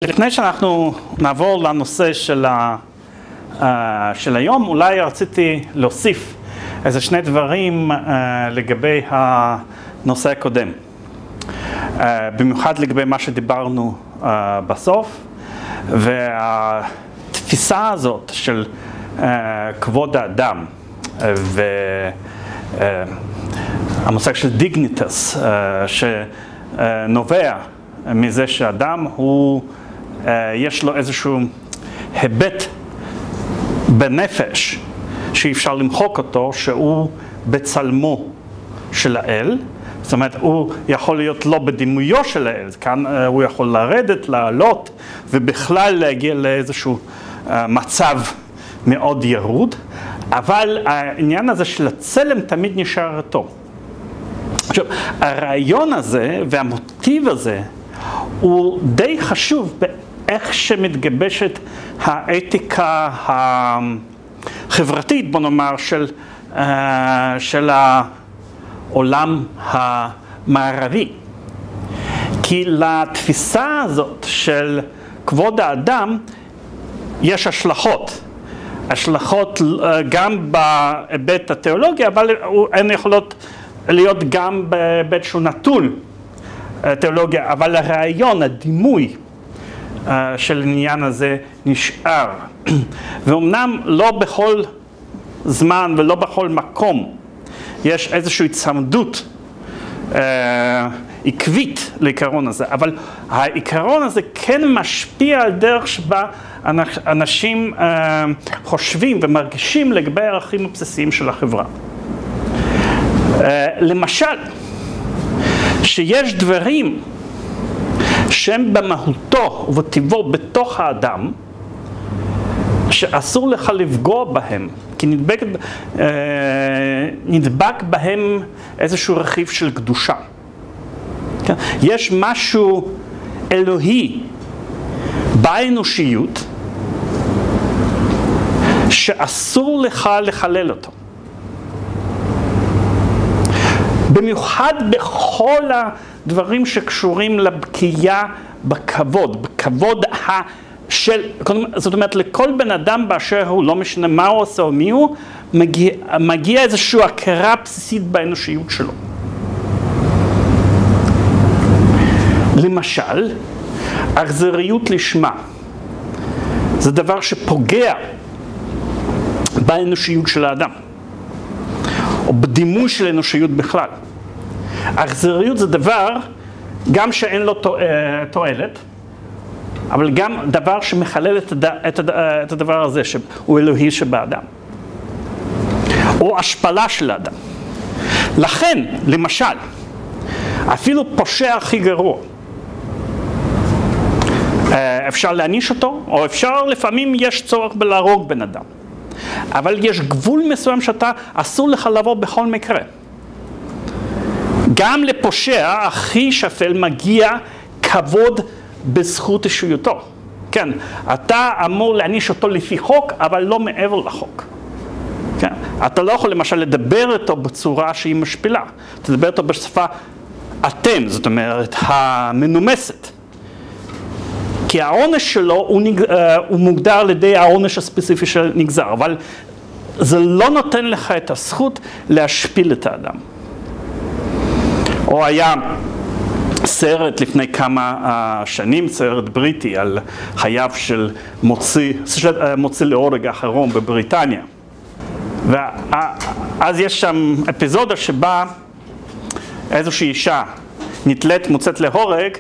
לפני שאנחנו נעבור לנושא של היום, אולי רציתי להוסיף איזה שני דברים לגבי הנושא הקודם. במיוחד לגבי מה שדיברנו בסוף, והתפיסה הזאת של כבוד האדם והמושג של דיגניטס שנובע מזה שאדם הוא יש לו איזשהו היבט בנפש שאי אפשר למחוק אותו, שהוא בצלמו של האל. זאת אומרת, הוא יכול להיות לא בדימויו של האל, כאן הוא יכול לרדת, לעלות, ובכלל להגיע לאיזשהו מצב מאוד ירוד, אבל העניין הזה של הצלם תמיד נשאר אותו. עכשיו, הרעיון הזה והמוטיב הזה הוא די חשוב באיך שמתגבשת האתיקה החברתית, בוא נאמר, של העולם המערבי. כי לתפיסה הזאת של כבוד האדם יש השלכות גם בהיבט התיאולוגי, אבל הן יכולות להיות גם בהיבט שהוא נטול תיאולוגיה, אבל הרעיון, הדימוי של העניין הזה נשאר. ואומנם לא בכל זמן ולא בכל מקום יש איזושהי הצמדות עקבית לעיקרון הזה, אבל העיקרון הזה כן משפיע על דרך שבה אנשים חושבים ומרגישים לגבי הערכים הבסיסיים של החברה. למשל, שיש דברים שהם במהותו ובטבעו בתוך האדם, שאסור לך לפגוע בהם, כי נדבק בהם איזשהו רכיב של קדושה. יש משהו אלוהי באנושיות, שאסור לך לחלל אותו. במיוחד בכל הדברים שקשורים לבקיעה בכבוד, זאת אומרת, לכל בן אדם באשר הוא, לא משנה מה הוא עושה או מי הוא, מגיע איזושהי הכרה בסיסית באנושיות שלו. למשל, אכזריות לשמה. זה דבר שפוגע באנושיות של האדם, או בדימוי של האנושיות בכלל. אכזריות זה דבר גם שאין לו תועלת, אבל גם דבר שמחלל את הדבר הזה, שהוא אלוהי שבאדם. או השפלה של האדם. לכן, למשל, אפילו פושע הכי גרוע, אפשר להעניש אותו, או אפשר, לפעמים יש צורך בלהרוג בן אדם. אבל יש גבול מסוים שאתה אסור לך לבוא בכל מקרה. גם לפושע הכי שפל מגיע כבוד בזכות אישיותו. כן, אתה אמור להעניש אותו לפי חוק, אבל לא מעבר לחוק. כן, אתה לא יכול למשל לדבר איתו בצורה שהיא משפילה. תדבר איתו בשפה אתם, זאת אומרת, המנומסת. כי העונש שלו הוא מוגדר על ידי העונש הספציפי שנגזר, אבל זה לא נותן לך את הזכות להשפיל את האדם. או היה סרט לפני כמה שנים, סרט בריטי, על חייו של מוציא להורג האחרון בבריטניה. ואז יש שם אפיזודה שבה איזושהי אישה מוצאת להורג,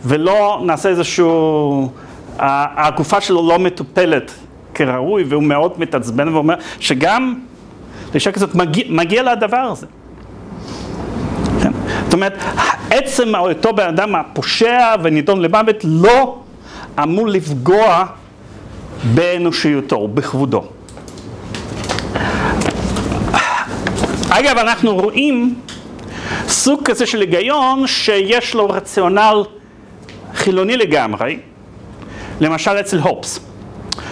ולא נעשה איזשהו, הגופה שלו לא מטופלת כראוי, והוא מאוד מתעצבן ואומר שגם לאישה כזאת מגיע לדבר הזה. כן. זאת אומרת, עצם אותו בן אדם הפושע ונידון למוות לא אמור לפגוע באנושיותו, בכבודו. אגב, אנחנו רואים סוג כזה של היגיון שיש לו רציונל חילוני לגמרי, למשל אצל הופס.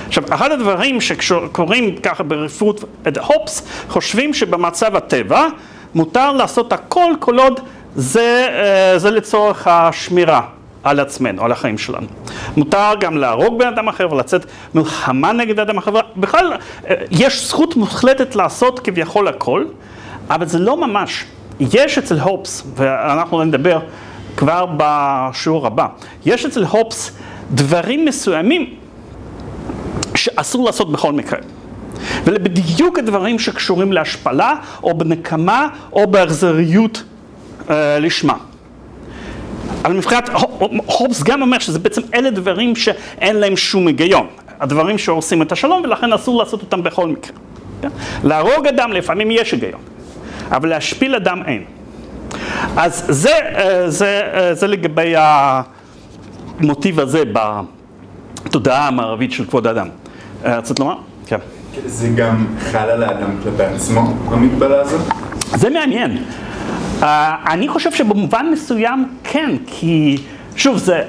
עכשיו, אחד הדברים שקוראים ככה ברפות את הופס, חושבים שבמצב הטבע מותר לעשות הכל כל עוד זה לצורך השמירה על עצמנו, על החיים שלנו. מותר גם להרוג בן אדם אחר ולצאת מלחמה נגד אדם אחר. בכלל, יש זכות מוחלטת לעשות כביכול הכל, אבל זה לא ממש. יש אצל הופס, ואנחנו נדבר כבר בשיעור הבא, יש אצל הופס דברים מסוימים שאסור לעשות בכל מקרה. ולבדיוק הדברים שקשורים להשפלה, או בנקמה, או באכזריות לשמה. אבל מבחינת, הופס גם אומר שזה בעצם אלה דברים שאין להם שום היגיון. הדברים שהורסים את השלום, ולכן אסור לעשות אותם בכל מקרה. להרוג אדם לפעמים יש היגיון, אבל להשפיל אדם אין. אז זה לגבי המוטיב הזה בתודעה המערבית של כבוד האדם. רצית לומר? כן. זה גם חל על האדם כלפי עצמו, המגבלה הזאת? זה מעניין. אני חושב שבמובן מסוים כן, כי שוב זה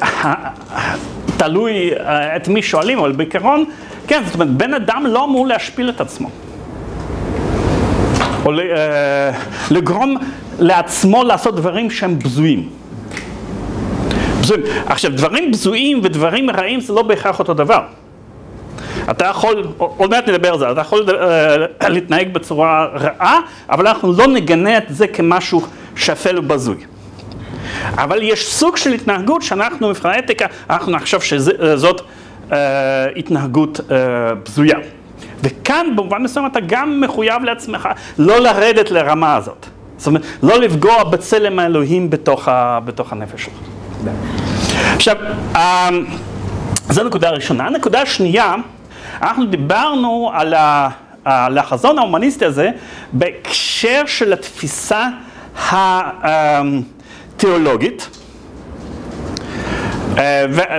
תלוי את מי שואלים, אבל בעיקרון כן, זאת אומרת בן אדם לא אמור להשפיל את עצמו. או לגרום לעצמו לעשות דברים שהם בזויים. עכשיו, דברים בזויים ודברים רעים זה לא בהכרח אותו דבר. אתה יכול, עוד מעט נדבר על זה, אתה יכול להתנהג בצורה רעה, אבל אנחנו לא נגנה את זה כמשהו שפל ובזוי. אבל יש סוג של התנהגות שאנחנו מבחינת האתיקה, אנחנו נחשוב שזאת התנהגות בזויה. וכאן במובן מסוים אתה גם מחויב לעצמך לא לרדת לרמה הזאת. זאת אומרת, לא לפגוע בצלם האלוהים בתוך הנפש שלך. עכשיו, זו נקודה ראשונה. הנקודה השנייה, אנחנו דיברנו על החזון ההומניסטי הזה בהקשר של התפיסה התיאולוגית.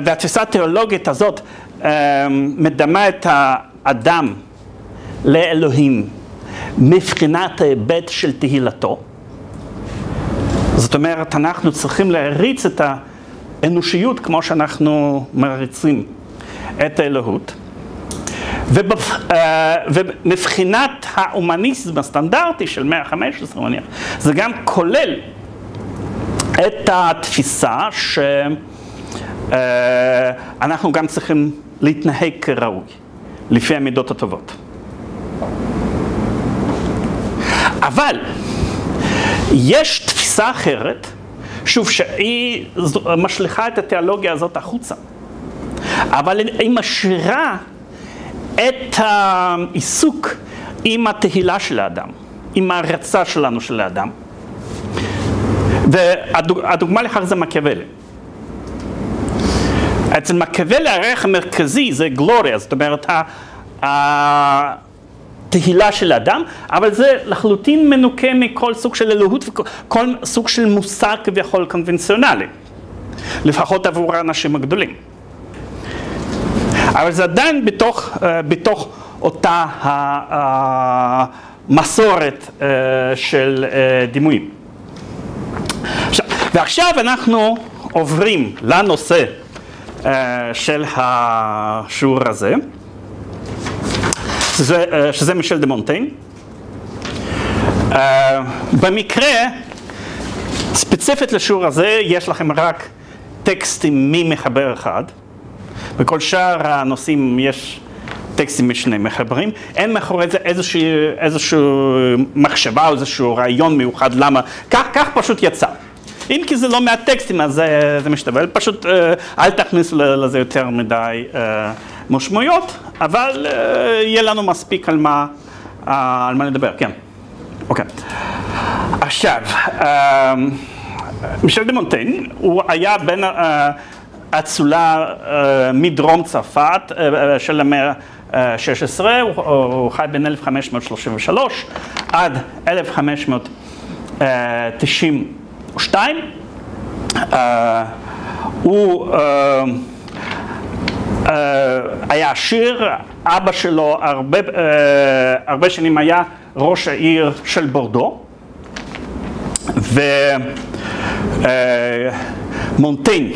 והתפיסה התיאולוגית הזאת מדמה את האדם לאלוהים מבחינת ההיבט של תהילתו. זאת אומרת, אנחנו צריכים להריץ את האנושיות כמו שאנחנו מריצים את האלוהות. ומבחינת ההומניזם הסטנדרטי של 115, נניח, זה גם כולל את התפיסה שאנחנו גם צריכים להתנהג כראוי, לפי המידות הטובות. אבל יש תפיסה אחרת, שוב, שהיא משליכה את התיאולוגיה הזאת החוצה, אבל היא משאירה את העיסוק עם התהילה של האדם, עם ההרצה שלנו של האדם. והדוגמה לכך זה מקיאוולי. אצל מקיאוולי הערך המרכזי זה גלוריה, זאת אומרת התהילה של האדם, אבל זה לחלוטין מנוקה מכל סוג של אלוהות וכל סוג של מושג כביכול קונבנציונלי, לפחות עבור האנשים הגדולים. אבל זה עדיין בתוך אותה המסורת של דימויים. ועכשיו אנחנו עוברים לנושא של השיעור הזה, שזה מישל דה מונטיין. במקרה, ספציפית לשיעור הזה, יש לכם רק טקסטים ממחבר אחד. בכל שאר הנושאים יש טקסטים משני מחברים. אין מאחורי זה איזושהי מחשבה או איזשהו רעיון מיוחד למה. כך פשוט יצא. אם כי זה לא מהטקסטים, אז זה משתבל. פשוט אל תכניסו לזה יותר מדי משמעויות, אבל יהיה לנו מספיק על מה לדבר. כן. אוקיי. עכשיו, מישל דה מונטיין, הוא היה בין אצולה מדרום צרפת של המאה ה-16, הוא חי בין 1533 עד 1592. הוא היה עשיר, אבא שלו הרבה שנים היה ראש העיר של בורדו, ומונטיין,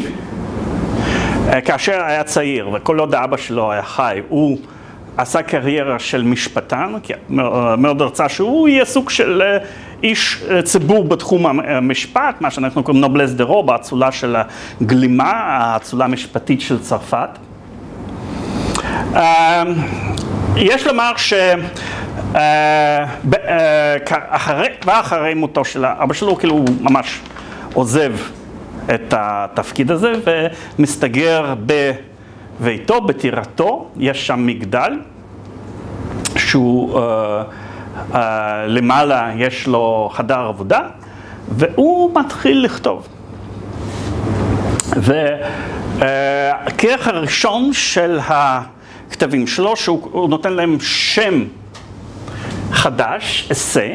כאשר היה צעיר וכל עוד האבא שלו היה חי, הוא עשה קריירה של משפטן, כי מאוד רצה שהוא יהיה סוג של איש ציבור בתחום המשפט, מה שאנחנו קוראים נובלס דה רוב, האצולה של הגלימה, האצולה המשפטית של צרפת. יש לומר אחרי מותו של אבא שלו, כאילו הוא ממש עוזב את התפקיד הזה ומסתגר בביתו, בטירתו, יש שם מגדל שהוא למעלה יש לו חדר עבודה והוא מתחיל לכתוב. והכרך הראשון של הכתבים שלו, שהוא נותן להם שם חדש, אסה.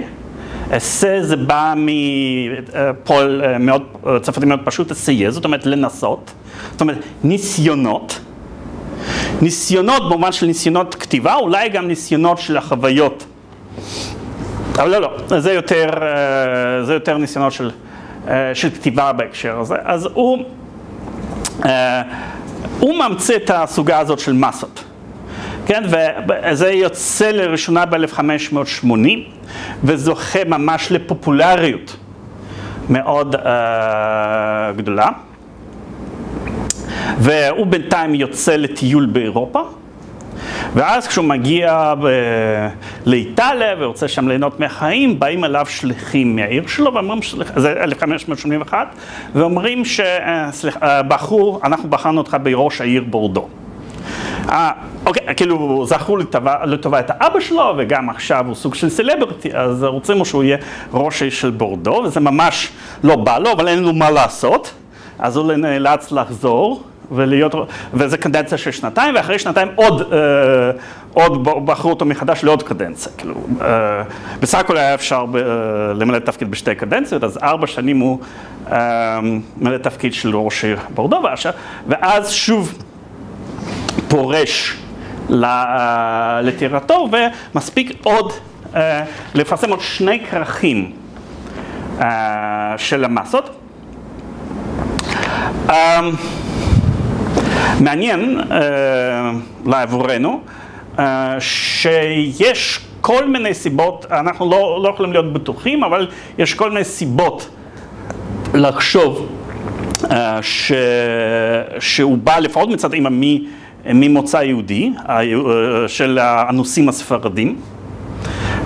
אסה זה בא מפועל מאוד, צרפתי מאוד פשוט, אסיה, זאת אומרת לנסות, זאת אומרת ניסיונות. ניסיונות במובן של ניסיונות כתיבה, אולי גם ניסיונות של החוויות. אבל לא, זה יותר ניסיונות של כתיבה בהקשר הזה. אז הוא ממציא את הסוגה הזאת של מסות. כן, וזה יוצא לראשונה ב-1580, וזוכה ממש לפופולריות מאוד גדולה. והוא בינתיים יוצא לטיול באירופה, ואז כשהוא מגיע לאיטליה ורוצה שם ליהנות מהחיים, באים אליו שליחים מהעיר שלו, ואומרים, זה 1581, ואומרים אנחנו בחרנו אותך בראש העיר בורדו. אוקיי, כאילו זכרו לטובה את האבא שלו, וגם עכשיו הוא סוג של סלבריטי, אז רוצים שהוא יהיה ראש העיר של בורדו, וזה ממש לא בא לו, אבל אין לו מה לעשות, אז הוא נאלץ לחזור. וזה קדנציה של שנתיים, ואחרי שנתיים עוד בחרו אותו מחדש לעוד קדנציה. כאילו, בסך הכל היה אפשר למלא תפקיד בשתי קדנציות, אז 4 שנים הוא מלא תפקיד של ראש העיר בורדו, ואז שוב פורש לטירתו, ומספיק עוד לפרסם עוד 2 כרכים של המסות. מעניין לעבורנו שיש כל מיני סיבות, אנחנו לא יכולים להיות בטוחים, אבל יש כל מיני סיבות לחשוב שהוא בא לפחות מצד אמא ממוצא יהודי, של האנוסים הספרדים,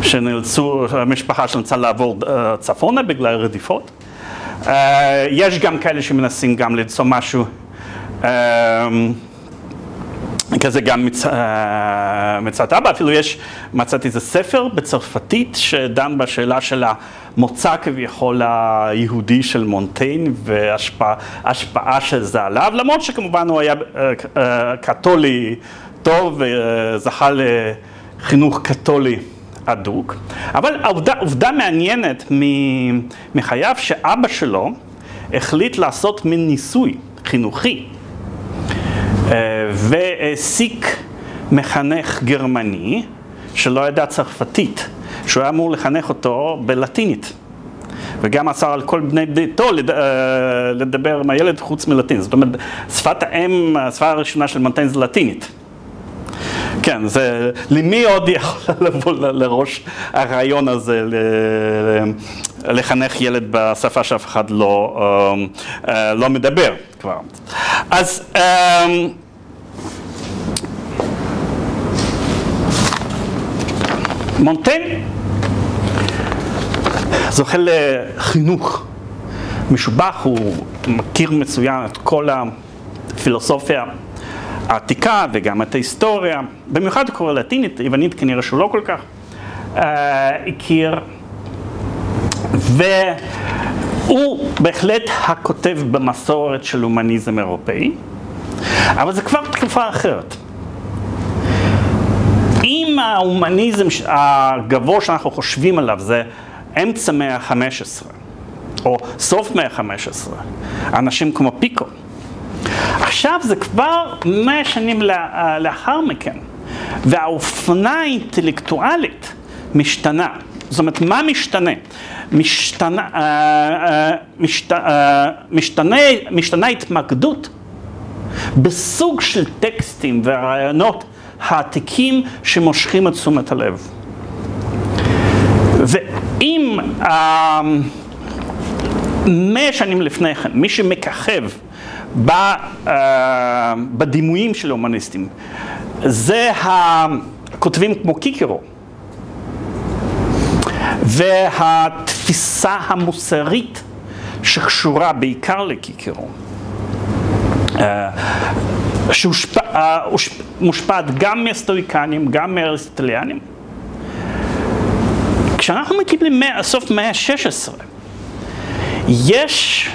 שנאלצו, המשפחה שנאלצה לעבור צפונה בגלל רדיפות. יש גם כאלה שמנסים גם למצוא משהו כזה גם מצד אבא, אפילו מצאתי איזה ספר בצרפתית שדן בשאלה של המוצא כביכול היהודי של מונטיין וההשפעה של זה עליו, למרות שכמובן הוא היה קתולי טוב וזכה לחינוך קתולי אדוק. אבל עובדה מעניינת מחייו שאבא שלו החליט לעשות מין ניסוי חינוכי והעסיק מחנך גרמני שלא ידע צרפתית, שהוא היה אמור לחנך אותו בלטינית, וגם אסר על כל בני ביתו לדבר עם הילד חוץ מלטינית. זאת אומרת, שפת האם, השפה הראשונה של מונטיין זה לטינית. כן, זה, למי עוד יכול לבוא לראש הרעיון הזה לחנך ילד בשפה שאף אחד לא מדבר כבר. אז מונטיין זוכה לחינוך משובח, הוא מכיר מצוין את כל הפילוסופיה העתיקה וגם את ההיסטוריה, במיוחד קורא לטינית, יוונית כנראה שהוא לא כל כך הכיר, והוא בהחלט הכותב במסורת של הומניזם אירופאי, אבל זה כבר תקופה אחרת. אם ההומניזם הגבוה שאנחנו חושבים עליו זה אמצע מאה ה-15, או סוף מאה ה-15, אנשים כמו פיקו, עכשיו זה כבר 100 שנים לאחר מכן, והאופנה האינטלקטואלית משתנה. זאת אומרת, מה משתנה? משתנה התמקדות בסוג של טקסטים ורעיונות העתיקים שמושכים את תשומת הלב. אם 100 שנים לפני כן, מי שמככב בדימויים של ההומניסטים, זה הכותבים כמו קיקרו, והתפיסה המוסרית שקשורה בעיקר לקיקרו, שמושפעת גם מהסטואיקנים, גם מהאריסטוטליאנים. כשאנחנו מגיעים לסוף המאה ה-16, יש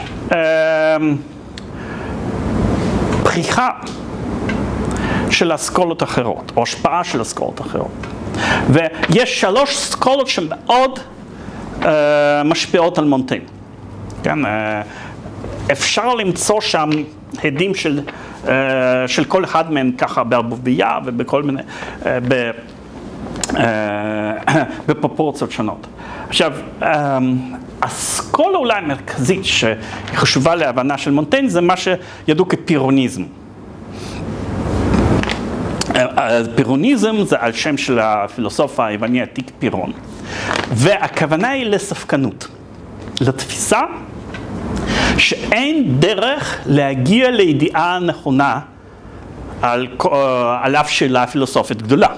פריחה של אסכולות אחרות, או השפעה של אסכולות אחרות. ויש 3 אסכולות שמאוד משפיעות על מונטייgne. כן? אפשר למצוא שם הדים של כל אחד מהם ככה בערבוביה ובכל מיני, בפרופורציות שונות. עכשיו, האסכולה אולי המרכזית שהיא חשובה להבנה של מונטייgne זה מה שידעו כפירוניזם. פירוניזם זה על שם של הפילוסוף היווני העתיק פירון. והכוונה היא לספקנות, לתפיסה שאין דרך להגיע לידיעה נכונה על אף שאלה פילוסופית גדולה.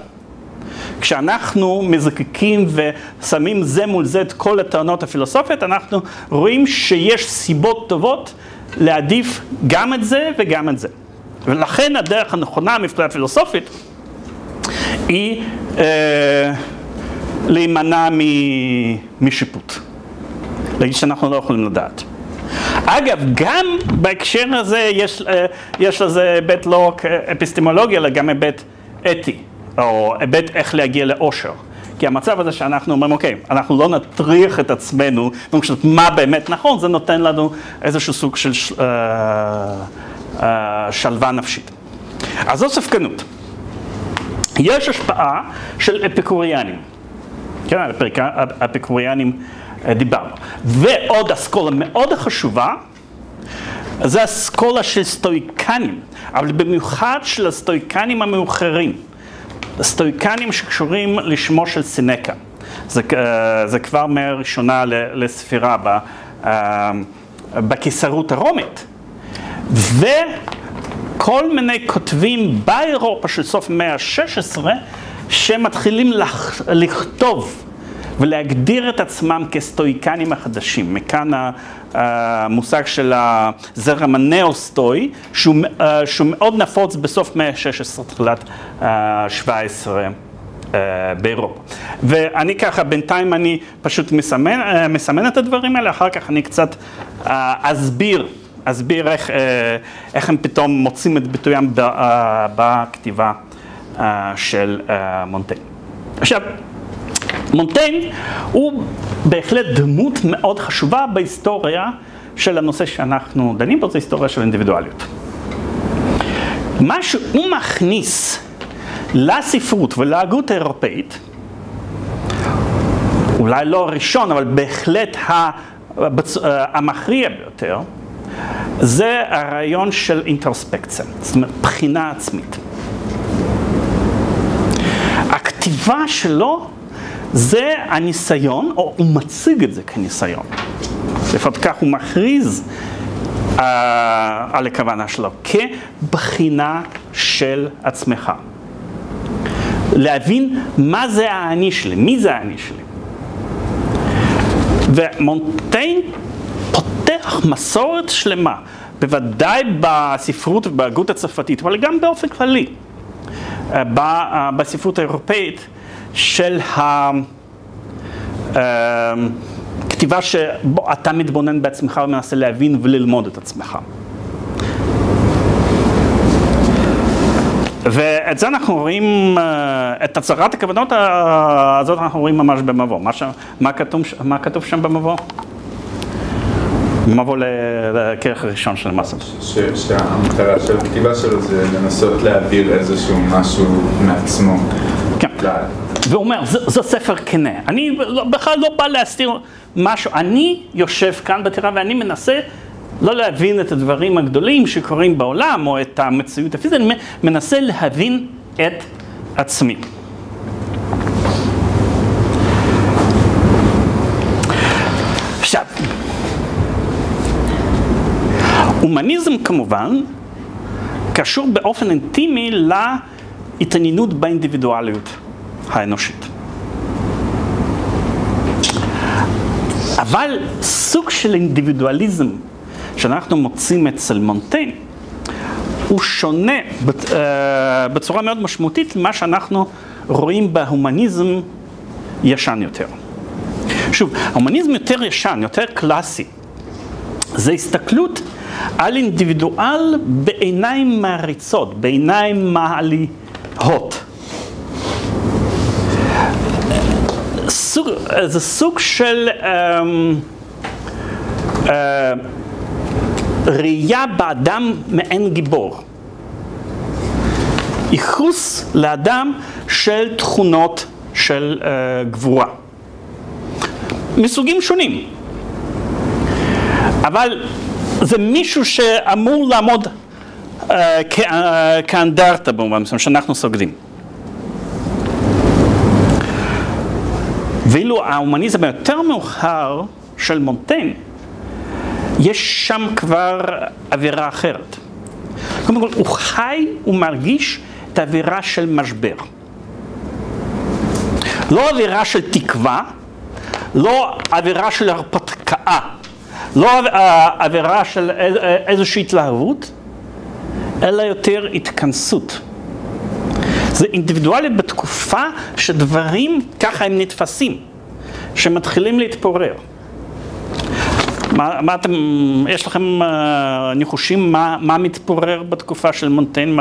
כשאנחנו מזקקים ושמים זה מול זה את כל הטענות הפילוסופיות, אנחנו רואים שיש סיבות טובות להעדיף גם את זה וגם את זה. ולכן הדרך הנכונה מבחינה פילוסופית היא להימנע משיפוט. להגיד שאנחנו לא יכולים לדעת. אגב, גם בהקשר הזה יש לזה היבט לא רק אפיסטמולוגי, אלא גם היבט אתי, או היבט איך להגיע לאושר. כי המצב הזה שאנחנו אומרים, אוקיי, אנחנו לא נטריח את עצמנו, מה באמת נכון, זה נותן לנו איזשהו סוג של שלווה נפשית. אז זו ספקנות. יש השפעה של אפיקוריאנים. כן, על אפיקוריאנים דיברנו. ועוד אסכולה מאוד חשובה, זה אסכולה של סטואיקנים, אבל במיוחד של הסטואיקנים המאוחרים. הסטואיקנים שקשורים לשמו של סינקה. זה כבר מהראשונה לספירה בקיסרות הרומית. וכל מיני כותבים באירופה של סוף המאה ה-16 שמתחילים לכתוב ולהגדיר את עצמם כסטואיקנים החדשים. מכאן המושג של הזרם הנאו-סטואי, שהוא מאוד נפוץ בסוף המאה ה-16, תחילת ה-17 באירופה. ואני ככה, בינתיים אני פשוט מסמן את הדברים האלה, אחר כך אני קצת אסביר איך הם פתאום מוצאים את ביטויים בכתיבה של מונטייgne. עכשיו, מונטייgne הוא בהחלט דמות מאוד חשובה בהיסטוריה של הנושא שאנחנו דנים בו, זה היסטוריה של אינדיבידואליות. מה שהוא מכניס לספרות ולהגות האירופאית, אולי לא הראשון, אבל בהחלט המכריע ביותר, זה הרעיון של אינטרוספקציה, זאת אומרת, בחינה עצמית. הכתיבה שלו זה הניסיון, או הוא מציג את זה כניסיון. לפחות כך הוא מכריז על הכוונה שלו, כבחינה של עצמך. להבין מה זה האני שלי, מי זה האני שלי. ומונטייgne פותח מסורת שלמה, בוודאי בספרות ובהגות הצרפתית, אבל גם באופן כללי, בספרות האירופאית, של הכתיבה שבו אתה מתבונן בעצמך ומנסה להבין וללמוד את עצמך. ואת זה אנחנו רואים, את הצהרת הכוונות הזאת אנחנו רואים ממש במבוא. מה כתוב שם במבוא? במבוא לכרך הראשון של המסע. שהמטרה של הכתיבה שלו זה לנסות להעביר איזשהו משהו מעצמו. כן. והוא אומר, זה ספר כנה. אני בכלל לא בא להסתיר משהו. אני יושב כאן בטירה ואני מנסה לא להבין את הדברים הגדולים שקורים בעולם או את המציאות הפיזית, אני מנסה להבין את עצמי. הומניזם כמובן קשור באופן אינטימי להתעניינות באינדיבידואליות האנושית. אבל סוג של אינדיבידואליזם שאנחנו מוצאים אצל מונטיין הוא שונה בצורה מאוד משמעותית למה שאנחנו רואים בהומניזם ישן יותר. שוב, ההומניזם יותר ישן, יותר קלאסי. זה הסתכלות על אינדיבידואל בעיניים מעריצות, בעיניים מעליהות. זה סוג של ראייה באדם מעין גיבור. ייחוס לאדם של תכונות של גבורה. מסוגים שונים. אבל זה מישהו שאמור לעמוד כאנדרטה במובן מסוים שאנחנו סוגדים. ואילו ההומניזם היותר מאוחר של מונטיין, יש שם כבר אווירה אחרת. קודם כל, הוא חי ומרגיש את האווירה של משבר. לא אווירה של תקווה, לא אווירה של הרפתקה, לא אווירה של איזושהי התלהבות, אלא יותר התכנסות. זה אינדיבידואלי בתקופה שדברים ככה הם נתפסים, שמתחילים להתפורר. מה אתם, יש לכם ניחושים מה מתפורר בתקופה של מונטיין?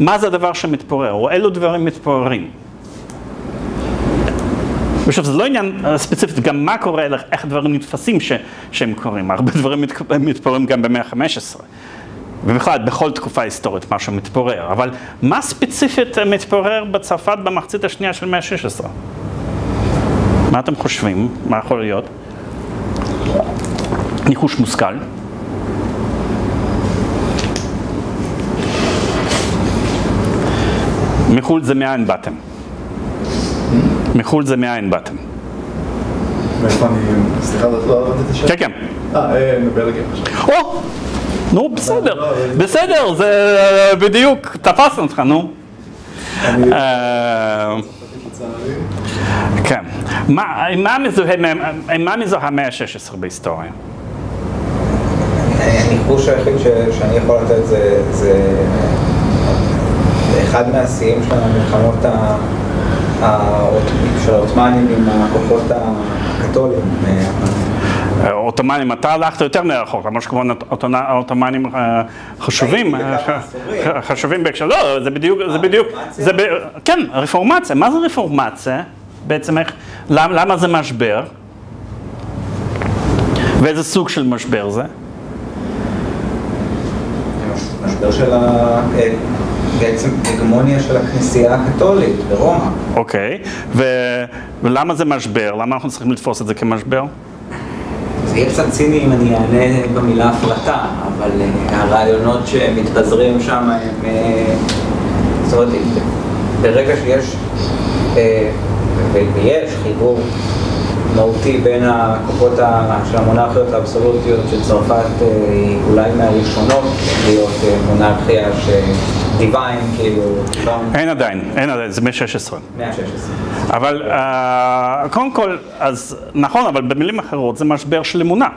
מה זה הדבר שמתפורר? או אילו דברים מתפוררים? עכשיו, זה לא עניין ספציפית, גם מה קורה, איך דברים נתפסים שהם קורים. הרבה דברים מתפוררים גם במאה ה-15. ובכלל, בכל תקופה היסטורית משהו מתפורר. אבל מה ספציפית מתפורר בצרפת במחצית השנייה של מאה ה-16? מה אתם חושבים? מה יכול להיות? ניחוש מושכל. מחול זה מאין באתם. מחול זה מאין באתם. מאיפה אני... סליחה, לא הבנתי את השאלה? כן, כן. מבלגיה. או! נו, בסדר. בסדר, זה בדיוק, תפסנו אותך, נו. כן. מה מזוהה המאה ה-16 בהיסטוריה? הניחוש היחיד שאני יכול לתת זה אחד מהשיאים של המלחמות של העות'מאנים עם הכוחות הקתולים. העות'מאנים, אתה הלכת יותר מרחוק, למרות שכמובן העות'מאנים חשובים בהקשר, לא, זה בדיוק, כן, רפורמציה, מה זה רפורמציה? בעצם למה זה משבר? ואיזה סוג של משבר זה? משבר של בעצם הגמוניה של הכנסייה הקתולית ברומא. אוקיי, ולמה זה משבר? למה אנחנו צריכים לתפוס את זה כמשבר? זה יהיה קצת ציני אם אני אענה במילה הפרטה, אבל הרעיונות שמתפזרים שם הם... זאת אומרת, ברגע שיש ויש חיבור מהותי בין הכוחות של המונרכיות האבסולוטיות של צרפת היא אולי מהראשונות להיות מונרכיה שדיוויין כאילו... אין עדיין, זה מ-16. אבל קודם כל, אז נכון, אבל במילים אחרות זה משבר של אמונה.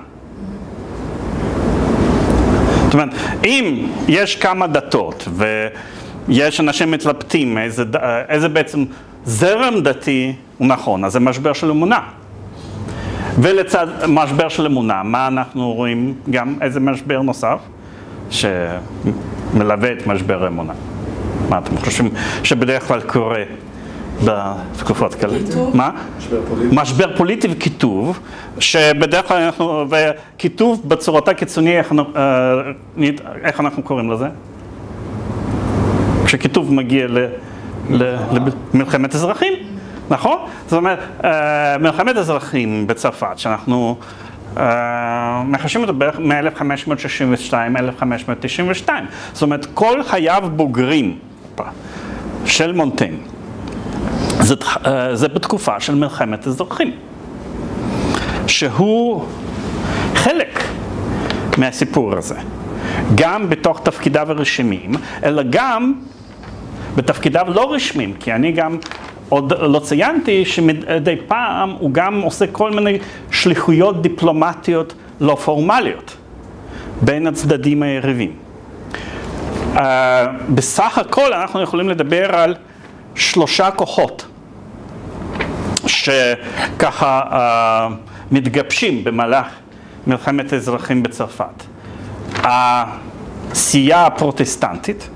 זאת אומרת, אם יש כמה דתות ויש אנשים מתלבטים איזה בעצם זרם דתי הוא נכון, אז זה משבר של אמונה. ולצד משבר של אמונה, מה אנחנו רואים גם איזה משבר נוסף שמלווה את משבר האמונה? מה אתם חושבים שבדרך כלל קורה בתקופות כאלה? מה? משבר פוליטי וכיתוב, שבדרך כלל אנחנו, וכיתוב בצורתה קיצוני, איך אנחנו קוראים לזה? כשכיתוב מגיע למלחמת אזרחים, נכון? זאת אומרת, מלחמת אזרחים בצרפת, שאנחנו מחשים אותו בערך מ-1562, 1592. זאת אומרת, כל חייו בוגרים של מונטיין, זה בתקופה של מלחמת אזרחים, שהוא חלק מהסיפור הזה. גם בתוך תפקידיו הרשמיים, אלא גם בתפקידיו לא רשמיים, כי אני גם עוד לא ציינתי שמדי פעם הוא גם עושה כל מיני שליחויות דיפלומטיות לא פורמליות בין הצדדים היריבים. בסך הכל אנחנו יכולים לדבר על 3 כוחות שככה מתגבשים במהלך מלחמת האזרחים בצרפת. העשייה הפרוטסטנטית,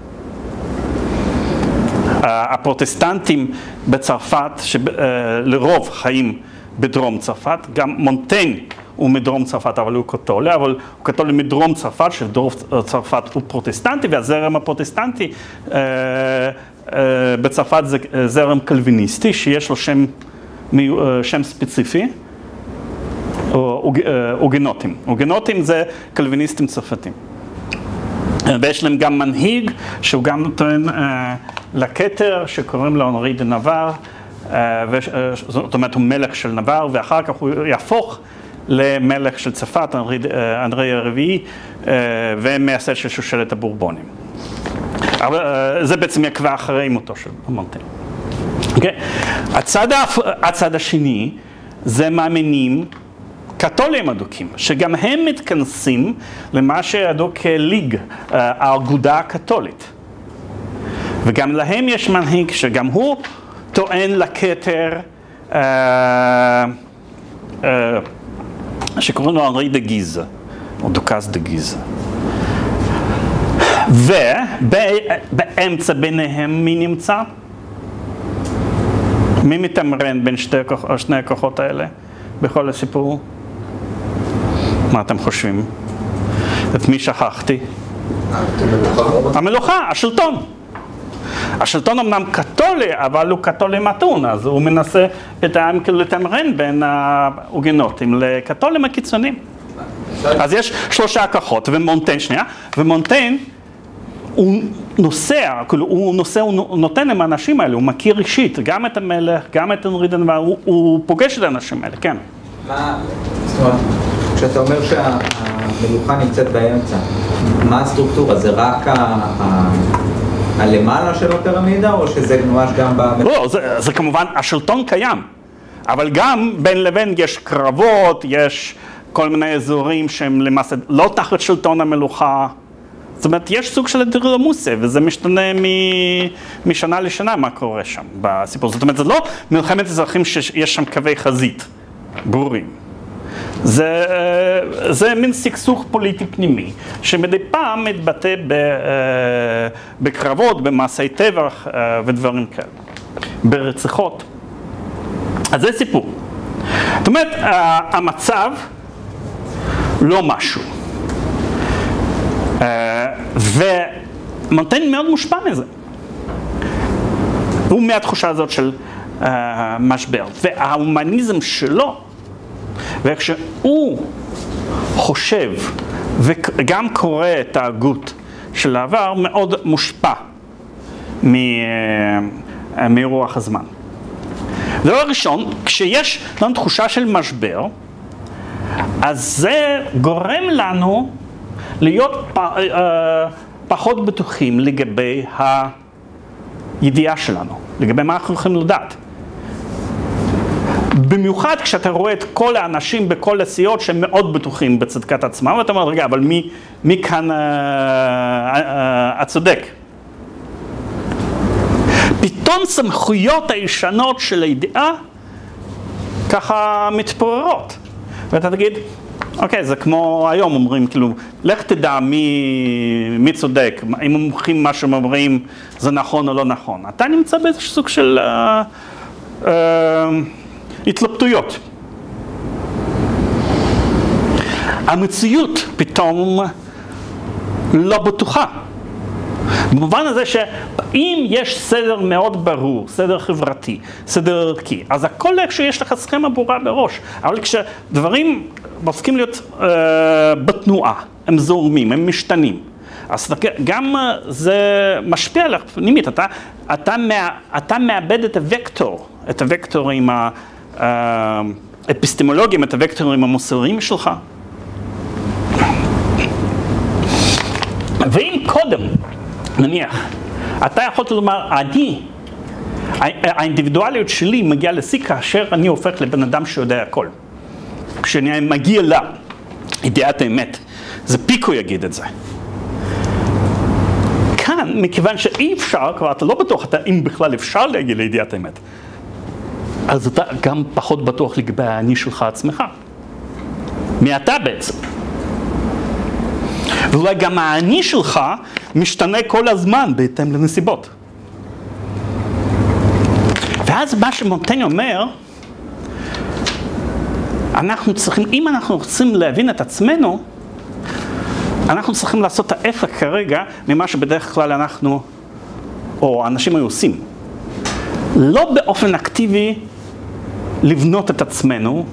הפרוטסטנטים בצרפת שלרוב חיים בדרום צרפת, גם מונטייgne הוא מדרום צרפת אבל הוא קתולי, אבל הוא קתולי מדרום צרפת, שדרום צרפת הוא פרוטסטנטי, והזרם הפרוטסטנטי בצרפת זה זרם קלוויניסטי שיש לו שם ספציפי, הוגנוטים. הוגנוטים זה קלוויניסטים צרפתים. ויש להם גם מנהיג שהוא גם נותן לכתר שקוראים לו אנרי דה נאוור, זאת אומרת הוא מלך של נאוור, ואחר כך הוא יהפוך למלך של צרפת, אנרי הרביעי, ומייסד של שושלת הבורבונים. אבל זה בעצם יקבע אחרי מותו של מונטייgne. אוקיי? הצד השני זה מאמינים קתולים אדוקים, שגם הם מתכנסים למה שידעו כליג, האגודה הקתולית. וגם להם יש מנהיג שגם הוא טוען לכתר שקוראים לו אנרי דה גיזה, או דוכס דה גיזה. ובאמצע ביניהם מי נמצא? מי מתמרן בין שני הכוחות האלה בכל הסיפור? מה אתם חושבים? את מי שכחתי? המלוכה, השלטון. השלטון אמנם קתולי, אבל הוא קתולי מתון, אז הוא מנסה לתמרן בין ההוגנוטים לקתולים הקיצוניים. אז יש 3 כוחות, ומונטייgne הוא נוסע, הוא נותן עם האנשים האלה, הוא מכיר אישית, גם את המלך, גם את אנרי דה נאוור, הוא פוגש את האנשים האלה, כן. זאת אומרת, כשאתה אומר שהמלוכה נמצאת באמצע, מה הסטרוקטורה? זה רק הלמעלה של הפירמידה, או שזה ממש גם לא, זה כמובן, השלטון קיים, אבל גם בין לבין יש קרבות, יש כל מיני אזורים שהם למעשה לא תחת שלטון המלוכה. זאת אומרת, יש סוג של אנדרלמוסיה, וזה משתנה משנה לשנה מה קורה שם בסיפור. זאת אומרת, זה לא מלחמת אזרחים שיש שם קווי חזית ברורים. זה מין סכסוך פוליטי פנימי, שמדי פעם מתבטא בקרבות, במעשי טבח ודברים כאלה, ברציחות. אז זה סיפור. זאת אומרת, המצב לא משהו. ומונטייgne מאוד מושפע מזה. הוא מהתחושה הזאת של משבר. וההומניזם שלו, וכשהוא חושב וגם קורא את ההגות של העבר, מאוד מושפע מרוח הזמן. דבר ראשון, כשיש לנו תחושה של משבר, אז זה גורם לנו להיות פחות בטוחים לגבי הידיעה שלנו, לגבי מה אנחנו יכולים לדעת. במיוחד כשאתה רואה את כל האנשים בכל הסיעות שהם מאוד בטוחים בצדקת עצמם, ואתה אומר, רגע, אבל מי כאן הצודק? פתאום סמכויות הישנות של הידיעה ככה מתפוררות. ואתה תגיד, אוקיי, זה כמו היום אומרים, כאילו, לך תדע מי צודק, אם מומחים מה שהם אומרים זה נכון או לא נכון. אתה נמצא באיזשהו סוג של התלבטויות. המציאות פתאום לא בטוחה. במובן הזה שאם יש סדר מאוד ברור, סדר חברתי, סדר ערכי, אז הכל איך שיש לך סכמה ברורה בראש. אבל כשדברים מפסיקים להיות בתנועה, הם זורמים, הם משתנים. אז גם זה משפיע עליך פנימית. אתה מאבד את הוקטור, את הוקטורים האפיסטמולוגיים, את הוקטורים המוסריים שלך. קודם, נניח, אתה יכולת לומר, האינדיבידואליות שלי מגיעה לשיא כאשר אני הופך לבן אדם שיודע הכל. כשאני מגיע לידיעת האמת, זה פיקו יגיד את זה. כאן, מכיוון שאי אפשר, כבר אתה לא בטוח אם בכלל אפשר להגיע לידיעת האמת, אז אתה גם פחות בטוח לגבי האני שלך עצמך. מי אתה בעצם? ואולי גם האני שלך משתנה כל הזמן בהתאם לנסיבות. ואז מה שמונטייג' אומר, אנחנו צריכים, אם אנחנו רוצים להבין את עצמנו, אנחנו צריכים לעשות ההפך כרגע ממה שבדרך כלל אנחנו, או אנשים היו עושים. לא באופן אקטיבי לבנות את עצמנו,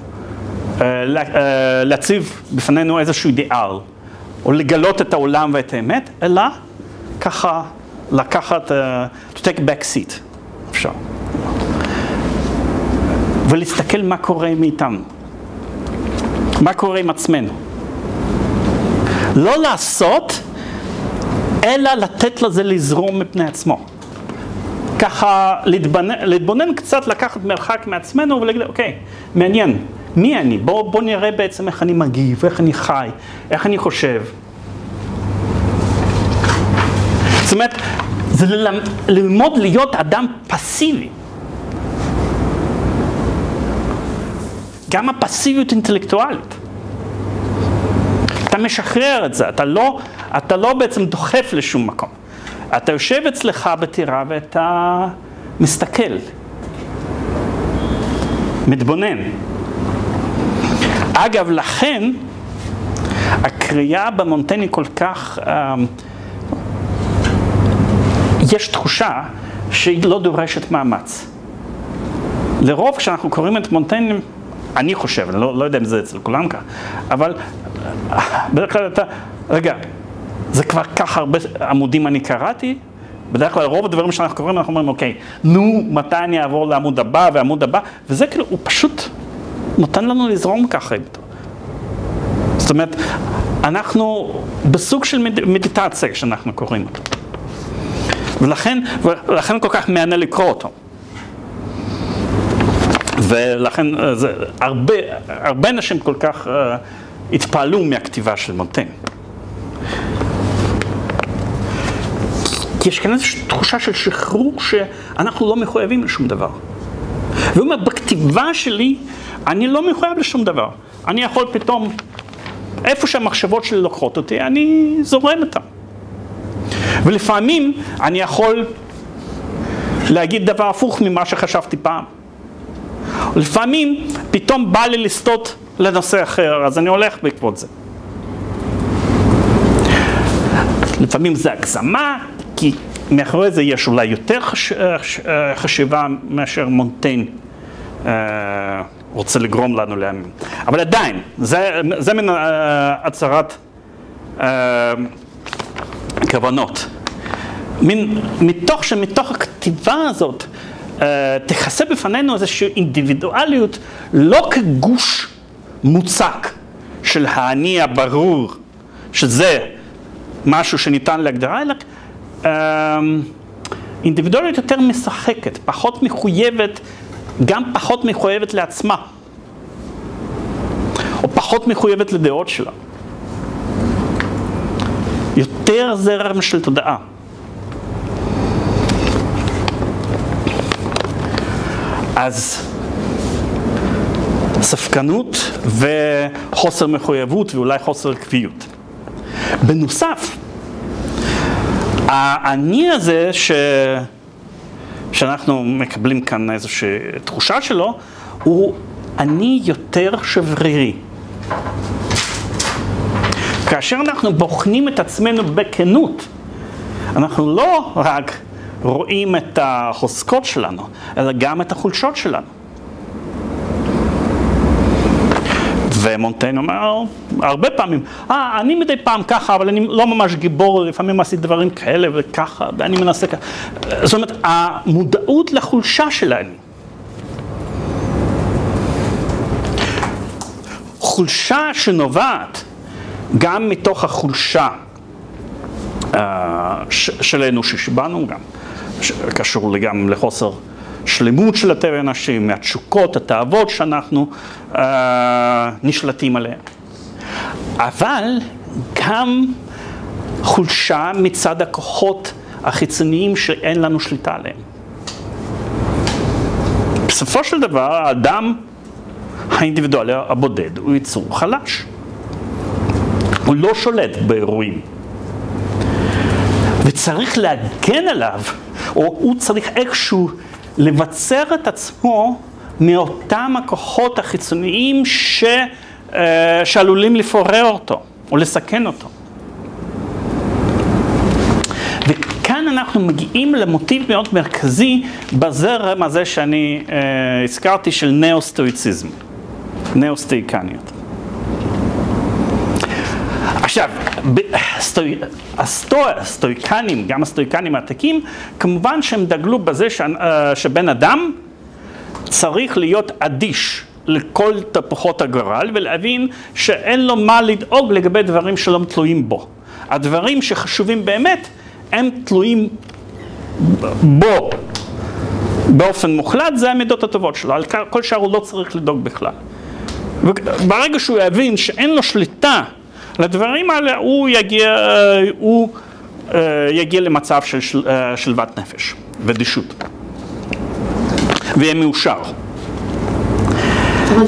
להציב בפנינו איזשהו אידיאל, או לגלות את העולם ואת האמת, אלא ככה לקחת, to take back seat, אפשר. ולהסתכל מה קורה מאיתנו, מה קורה עם עצמנו. לא לעשות, אלא לתת לזה לזרום מפני עצמו. ככה להתבונן קצת, לקחת מרחק מעצמנו ולהגיד, אוקיי, מעניין, מי אני? בוא נראה בעצם איך אני מגיב, איך אני חי, איך אני חושב. זאת אומרת, זה ללמוד להיות אדם פסיבי. גם הפסיביות אינטלקטואלית. אתה משחרר את זה, אתה לא בעצם דוחף לשום מקום. אתה יושב אצלך בטירה ואתה מסתכל, מתבונן. אגב, לכן, הקריאה במונטייג' כל כך, יש תחושה שהיא לא דורשת מאמץ. לרוב כשאנחנו קוראים את מונטייג', אני חושב, אני לא יודע אם זה אצל כולם כך, אבל בדרך כלל אתה, רגע, זה כבר כך הרבה עמודים אני קראתי, בדרך כלל רוב הדברים שאנחנו קוראים, אנחנו אומרים, אוקיי, נו, מתי אני אעבור לעמוד הבא ועמוד הבא, וזה כאילו, הוא פשוט נותן לנו לזרום ככה איתו. זאת אומרת, אנחנו בסוג של מדיטציה כשאנחנו קוראים אותו. ולכן כל כך מענה לקרוא אותו. ולכן הרבה אנשים כל כך התפעלו מהכתיבה של מונטייג'. כי יש כאן איזושהי תחושה של שחרור שאנחנו לא מחויבים לשום דבר. והוא אומר, בכתיבה שלי אני לא מחויב לשום דבר. אני יכול פתאום, איפה שהמחשבות שלי לוקחות אותי, אני זורם אותם. ולפעמים אני יכול להגיד דבר הפוך ממה שחשבתי פעם. לפעמים פתאום בא לי לסטות לנושא אחר, אז אני הולך בעקבות זה. לפעמים זה הגזמה, כי מאחורי זה יש אולי יותר חשיבה מאשר מונטייג' רוצה לגרום לנו להאמין. אבל עדיין, זה מן הצהרת כוונות. מתוך הכתיבה הזאת, תחשף בפנינו איזושהי אינדיבידואליות, לא כגוש מוצק של האני הברור, שזה משהו שניתן להגדרה, אלא אינדיבידואליות יותר משחקת, פחות מחויבת, גם פחות מחויבת לעצמה, או פחות מחויבת לדעות שלה. יותר זרם של תודעה. אז ספקנות וחוסר מחויבות ואולי חוסר עקביות. בנוסף, האני הזה שאנחנו מקבלים כאן איזושהי תחושה שלו, הוא אני יותר שברירי. כאשר אנחנו בוחנים את עצמנו בכנות, אנחנו לא רק רואים את החוזקות שלנו, אלא גם את החולשות שלנו. ומונטייג' אומר הרבה פעמים, אני מדי פעם ככה, אבל אני לא ממש גיבור, לפעמים עשיתי דברים כאלה וככה, ואני מנסה ככה. זאת אומרת, המודעות לחולשה שלנו. חולשה שנובעת גם מתוך החולשה של האנושי שבנו, גם קשור גם לחוסר שלמות של הטבע האנושי, מהתשוקות, התאוות שאנחנו נשלטים עליהן. אבל גם חולשה מצד הכוחות החיצוניים שאין לנו שליטה עליהם. בסופו של דבר, האדם האינדיבידואלי הבודד הוא יצור חלש. הוא לא שולט באירועים. וצריך להגן עליו, או הוא צריך איכשהו לבצר את עצמו מאותם הכוחות החיצוניים שעלולים לפורר אותו, או לסכן אותו. וכאן אנחנו מגיעים למוטיב מאוד מרכזי בזרם הזה שאני הזכרתי של נאו-סטואיציזם, נאו-סטואיקניות. עכשיו, הסטואיקנים, גם הסטואיקנים העתיקים, כמובן שהם דגלו בזה שבן אדם צריך להיות אדיש לכל תפוחות הגורל ולהבין שאין לו מה לדאוג לגבי דברים שלא תלויים בו. הדברים שחשובים באמת הם תלויים בו באופן מוחלט, זה המידות הטובות שלו, על כל שאר הוא לא צריך לדאוג בכלל. וברגע שהוא יבין שאין לו שליטה לדברים האלה, הוא יגיע למצב של שלוות נפש ודישות. ויהיה מאושר.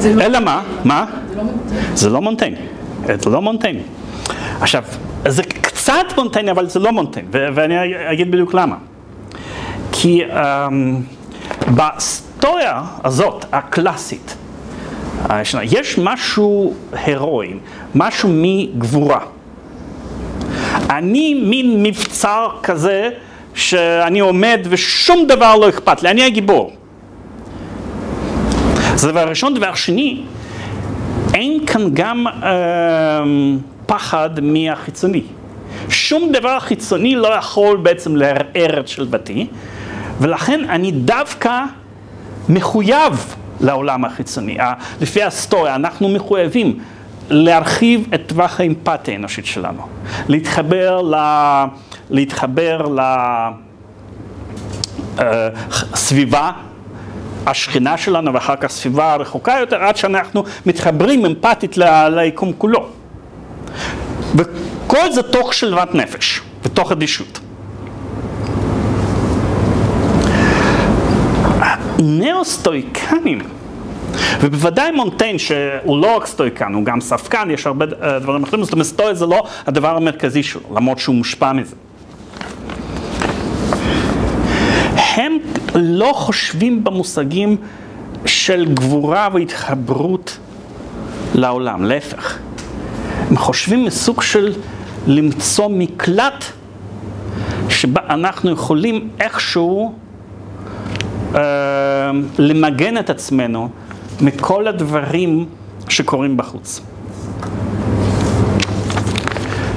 אלא מה? מה? זה לא מונטייג. זה לא מונטייג. עכשיו, זה קצת מונטייג, אבל זה לא מונטייג. ואני אגיד בדיוק למה. כי בהיסטוריה הזאת, הקלאסית, יש משהו הירואי, משהו מגבורה. אני מין מבצר כזה שאני עומד ושום דבר לא אכפת לי, אני הגיבור. זה דבר ראשון. דבר שני, אין כאן גם פחד מהחיצוני. שום דבר חיצוני לא יכול בעצם לערער את שלוותי, ולכן אני דווקא מחויב לעולם החיצוני. לפי ההיסטוריה אנחנו מחויבים להרחיב את טווח האמפתיה האנושית שלנו, להתחבר לסביבה השכנה שלנו ואחר כך סביבה רחוקה יותר, עד שאנחנו מתחברים אמפתית ליקום כולו. וכל זה תוך שלוות נפש ותוך אדישות. נאו-סטואיקנים, ובוודאי מונטייג שהוא לא רק סטואיקן, הוא גם ספקן, יש הרבה דברים אחרים, זאת אומרת סטואי זה לא הדבר המרכזי שלו, למרות שהוא מושפע מזה. הם לא חושבים במושגים של גבורה והתחברות לעולם, להפך. הם חושבים מסוג של למצוא מקלט שבה אנחנו יכולים איכשהו למגן את עצמנו מכל הדברים שקורים בחוץ.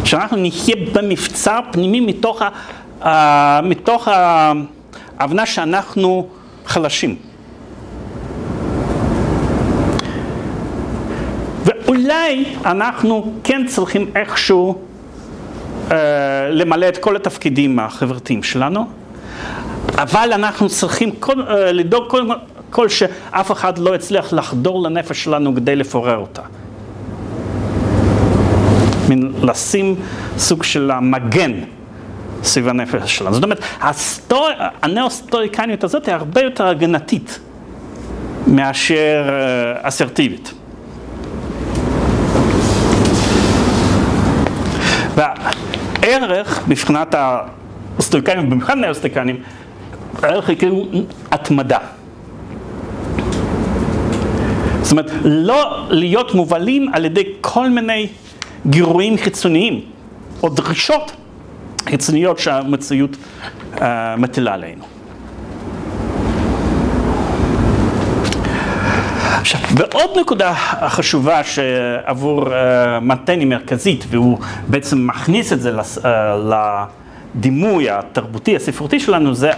שאנחנו נחיה במבצר פנימי מתוך ההבנה שאנחנו חלשים. ואולי אנחנו כן צריכים איכשהו למלא את כל התפקידים החברתיים שלנו, אבל אנחנו צריכים לדאוג כל שאף אחד לא יצליח לחדור לנפש שלנו כדי לפורר אותה. לשים סוג של המגן סביב הנפש שלנו. זאת אומרת, הנאו-סטואיקניות הזאת היא הרבה יותר הגנתית מאשר אסרטיבית. והערך מבחינת הסטואיקנים ובמיוחד נאו-סטואיקנים, הערך היא כאילו התמדה. זאת אומרת, לא להיות מובלים על ידי כל מיני גירויים חיצוניים או דרישות חיצוניות שהמציאות מטילה עלינו. עכשיו, ועוד נקודה חשובה שעבור מונטייג מרכזית, והוא בעצם מכניס את זה לדימוי התרבותי, הספרותי שלנו, זה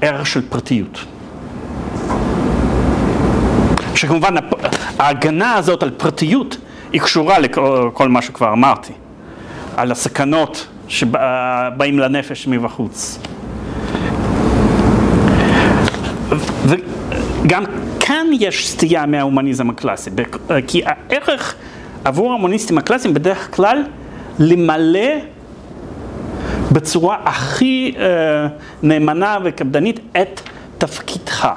הערך של פרטיות. שכמובן ההגנה הזאת על פרטיות היא קשורה לכל מה שכבר אמרתי. על הסכנות שבאים לנפש מבחוץ. וגם כאן יש סטייה מההומניזם הקלאסי, כי הערך עבור ההומניסטים הקלאסיים בדרך כלל למלא בצורה הכי נאמנה וקפדנית את תפקידך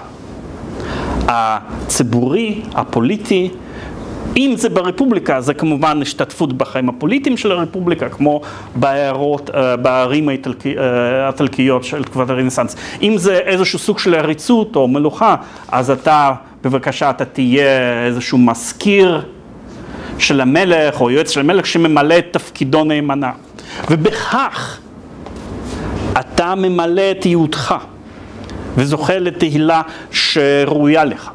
הציבורי, הפוליטי. אם זה ברפובליקה, זה כמובן השתתפות בחיים הפוליטיים של הרפובליקה, כמו בערים האיטלקיות של תקופת הרנסנס. אם זה איזשהו סוג של עריצות או מלוכה, אז בבקשה, אתה תהיה איזשהו מזכיר של המלך או יועץ של המלך שממלא את תפקידו נאמנה. ובכך אתה ממלא את ייעודך וזוכה לתהילה שראויה לך.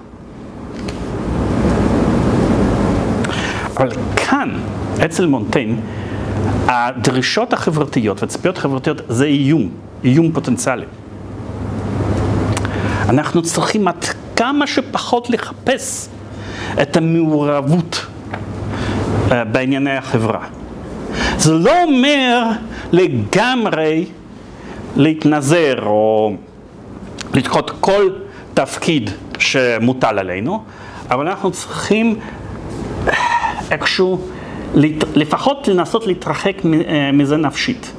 אבל כאן, אצל מונטיין, הדרישות החברתיות והציפיות החברתיות זה איום פוטנציאלי. אנחנו צריכים עד כמה שפחות לחפש את המעורבות בענייני החברה. זה לא אומר לגמרי להתנזר או לדחות כל תפקיד שמוטל עלינו, אבל אנחנו צריכים איכשהו לפחות לנסות להתרחק מזה נפשית.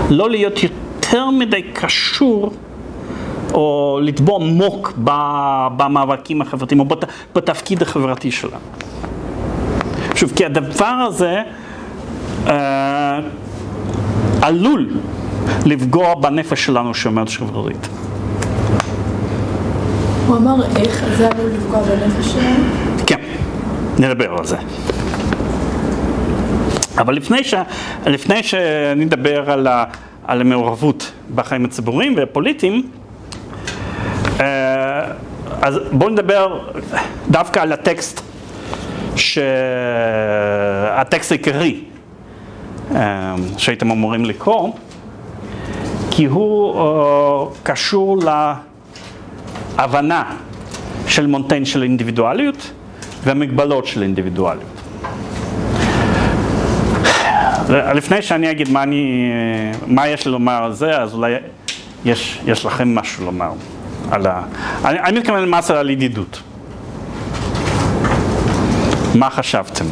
לא להיות יותר מדי קשור או לטבוע עמוק במאבקים החברתיים או בתפקיד החברתי שלנו. שוב, כי הדבר הזה עלול לפגוע בנפש שלנו שאומרת חברתית. הוא אמר איך זה עלול לפגוע בנפש שלנו? כן, נדבר על זה. אבל לפני שאני אדבר על המעורבות בחיים הציבוריים והפוליטיים, אז בואו נדבר דווקא על הטקסט, הטקסט העיקרי שהייתם אמורים לקרוא, כי הוא קשור להבנה של מונטיין של אינדיבידואליות והמגבלות של אינדיבידואליות. לפני שאני אגיד מה יש לי לומר על זה, אז אולי יש לכם משהו לומר על אני מתכוון למעשה על ידידות. מה חשבתם?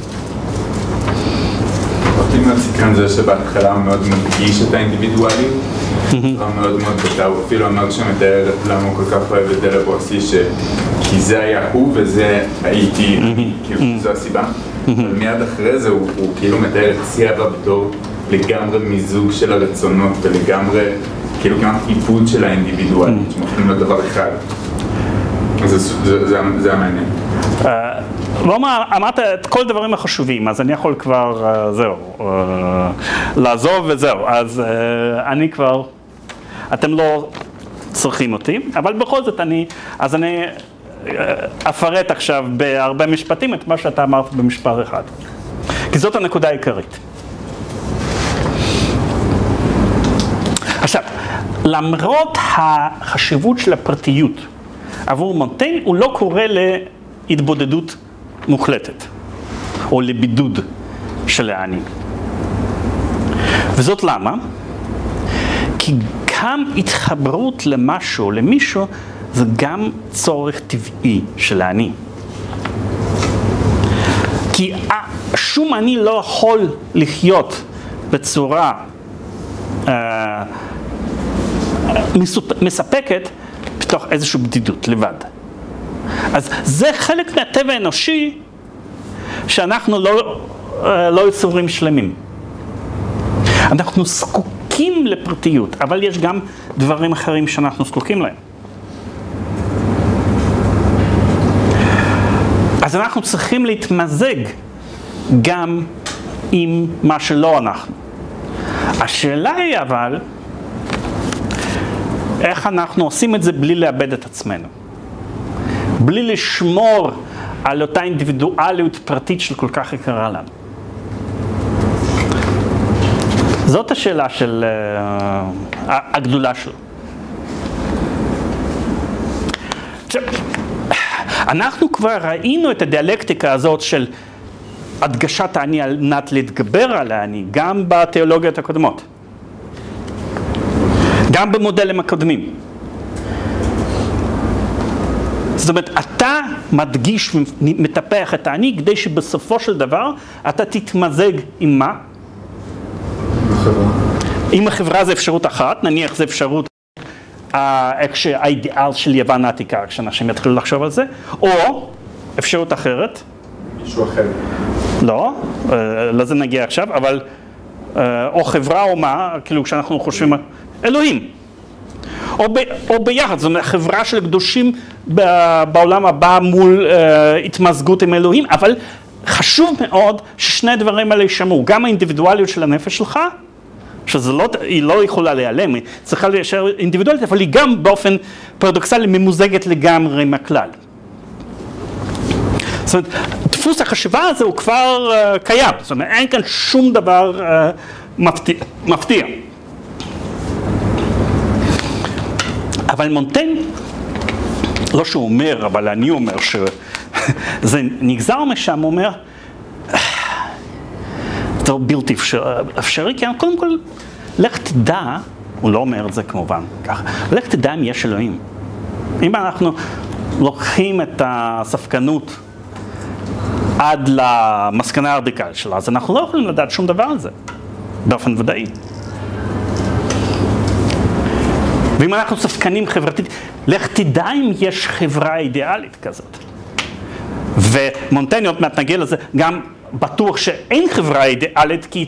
אותי מאוד סקרן זה שבהתחלה הוא מאוד מדגיש את האינדיבידואליות, הוא מאוד בטח, הוא אפילו אמר שמתאר למה הוא כל כך אוהב את דלה בוסי, כי זה היה הוא וזה הייתי, כאילו זו הסיבה. אבל מיד אחרי זה הוא כאילו מתאר את סייבה בתור לגמרי מיזוג של הרצונות ולגמרי כאילו כמעט עיבוד של האינדיבידואליות שמוכנים לדבר אחד. אז זה המעניין. אמרת את כל הדברים החשובים, אז אני יכול כבר, לעזוב וזהו. אז אני כבר, אתם לא צריכים אותי, אבל בכל זאת אני אפרט עכשיו בהרבה משפטים את מה שאתה אמרת במשפט אחד. כי זאת הנקודה העיקרית. עכשיו, למרות החשיבות של הפרטיות עבור מונטיין, הוא לא קורא להתבודדות מוחלטת, או לבידוד של העני. וזאת למה? כי גם התחברות למשהו, למישהו, זה גם צורך טבעי של העני. כי שום עני לא יכול לחיות בצורה מספקת בתוך איזושהי בדידות לבד. אז זה חלק מהטבע האנושי שאנחנו לא יצורים שלמים. אנחנו זקוקים לפרטיות, אבל יש גם דברים אחרים שאנחנו זקוקים להם. אז אנחנו צריכים להתמזג גם עם מה שלא אנחנו. השאלה היא אבל, איך אנחנו עושים את זה בלי לאבד את עצמנו? בלי לשמור על אותה אינדיבידואליות פרטית של כל כך יקרה לנו. זאת השאלה של הגדולה שלו. עכשיו, אנחנו כבר ראינו את הדיאלקטיקה הזאת של הדגשת האני על מנת להתגבר על האני, גם בתיאולוגיות הקודמות. גם במודלים הקודמים. זאת אומרת, אתה מדגיש ומטפח את האני כדי שבסופו של דבר אתה תתמזג עם מה? החברה. עם החברה זה אפשרות אחת, נניח זה אפשרות איך שהאידיאל של יוון העתיקה, כשאנשים יתחילו לחשוב על זה, או אפשרות אחרת. מישהו אחר. לא, לזה נגיע עכשיו, אבל או חברה או מה, כאילו כשאנחנו חושבים על אלוהים. או ביחד, זאת אומרת, חברה של קדושים בעולם הבא מול התמזגות עם אלוהים, אבל חשוב מאוד ששני דברים האלה יישמעו, גם האינדיבידואליות של הנפש שלך, שהיא לא יכולה להיעלם, היא צריכה להישאר אינדיבידואלית, אבל היא גם באופן פרדוקסלי ממוזגת לגמרי מהכלל. זאת אומרת, דפוס החשיבה הזה הוא כבר קיים, זאת אומרת, אין כאן שום דבר מפתיע. אבל מונטן, לא שהוא אומר, אבל אני אומר שזה נגזר משם, הוא אומר, זה בלתי אפשרי, כי קודם כל, לך תדע, הוא לא אומר את זה כמובן ככה, לך תדע אם יש אלוהים. אם אנחנו לוקחים את הספקנות עד למסקנה הרדיקלית שלה, אז אנחנו לא יכולים לדעת שום דבר על זה, באופן ודאי. ואם אנחנו ספקנים חברתית, לך תדע אם יש חברה אידיאלית כזאת. ומונטן עוד מעט נגיע לזה, גם בטוח שאין חברה אידיאלית, כי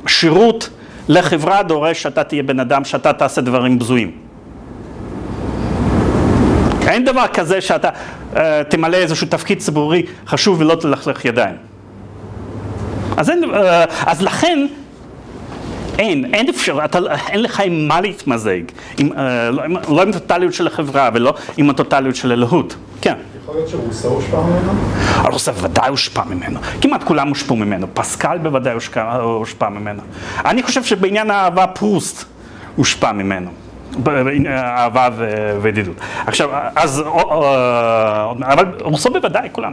השירות לחברה דורש שאתה תהיה בן אדם, שאתה תעשה דברים בזויים. אין דבר כזה שאתה תמלא איזשהו תפקיד ציבורי חשוב ולא תלכלך ידיים. אז לכן, אין אפשר, אין לך עם מה להתמזג, לא עם הטוטליות של החברה ולא עם הטוטליות של אלוהות. כן. יכול להיות שרוסו הושפע ממנו? רוסו ודאי הושפע ממנו, כמעט כולם הושפעו ממנו, פסקל בוודאי הושפע ממנו. אני חושב שבעניין האהבה פרוסט הושפע ממנו, אהבה וידידות. עכשיו, אבל רוסו בוודאי, כולם.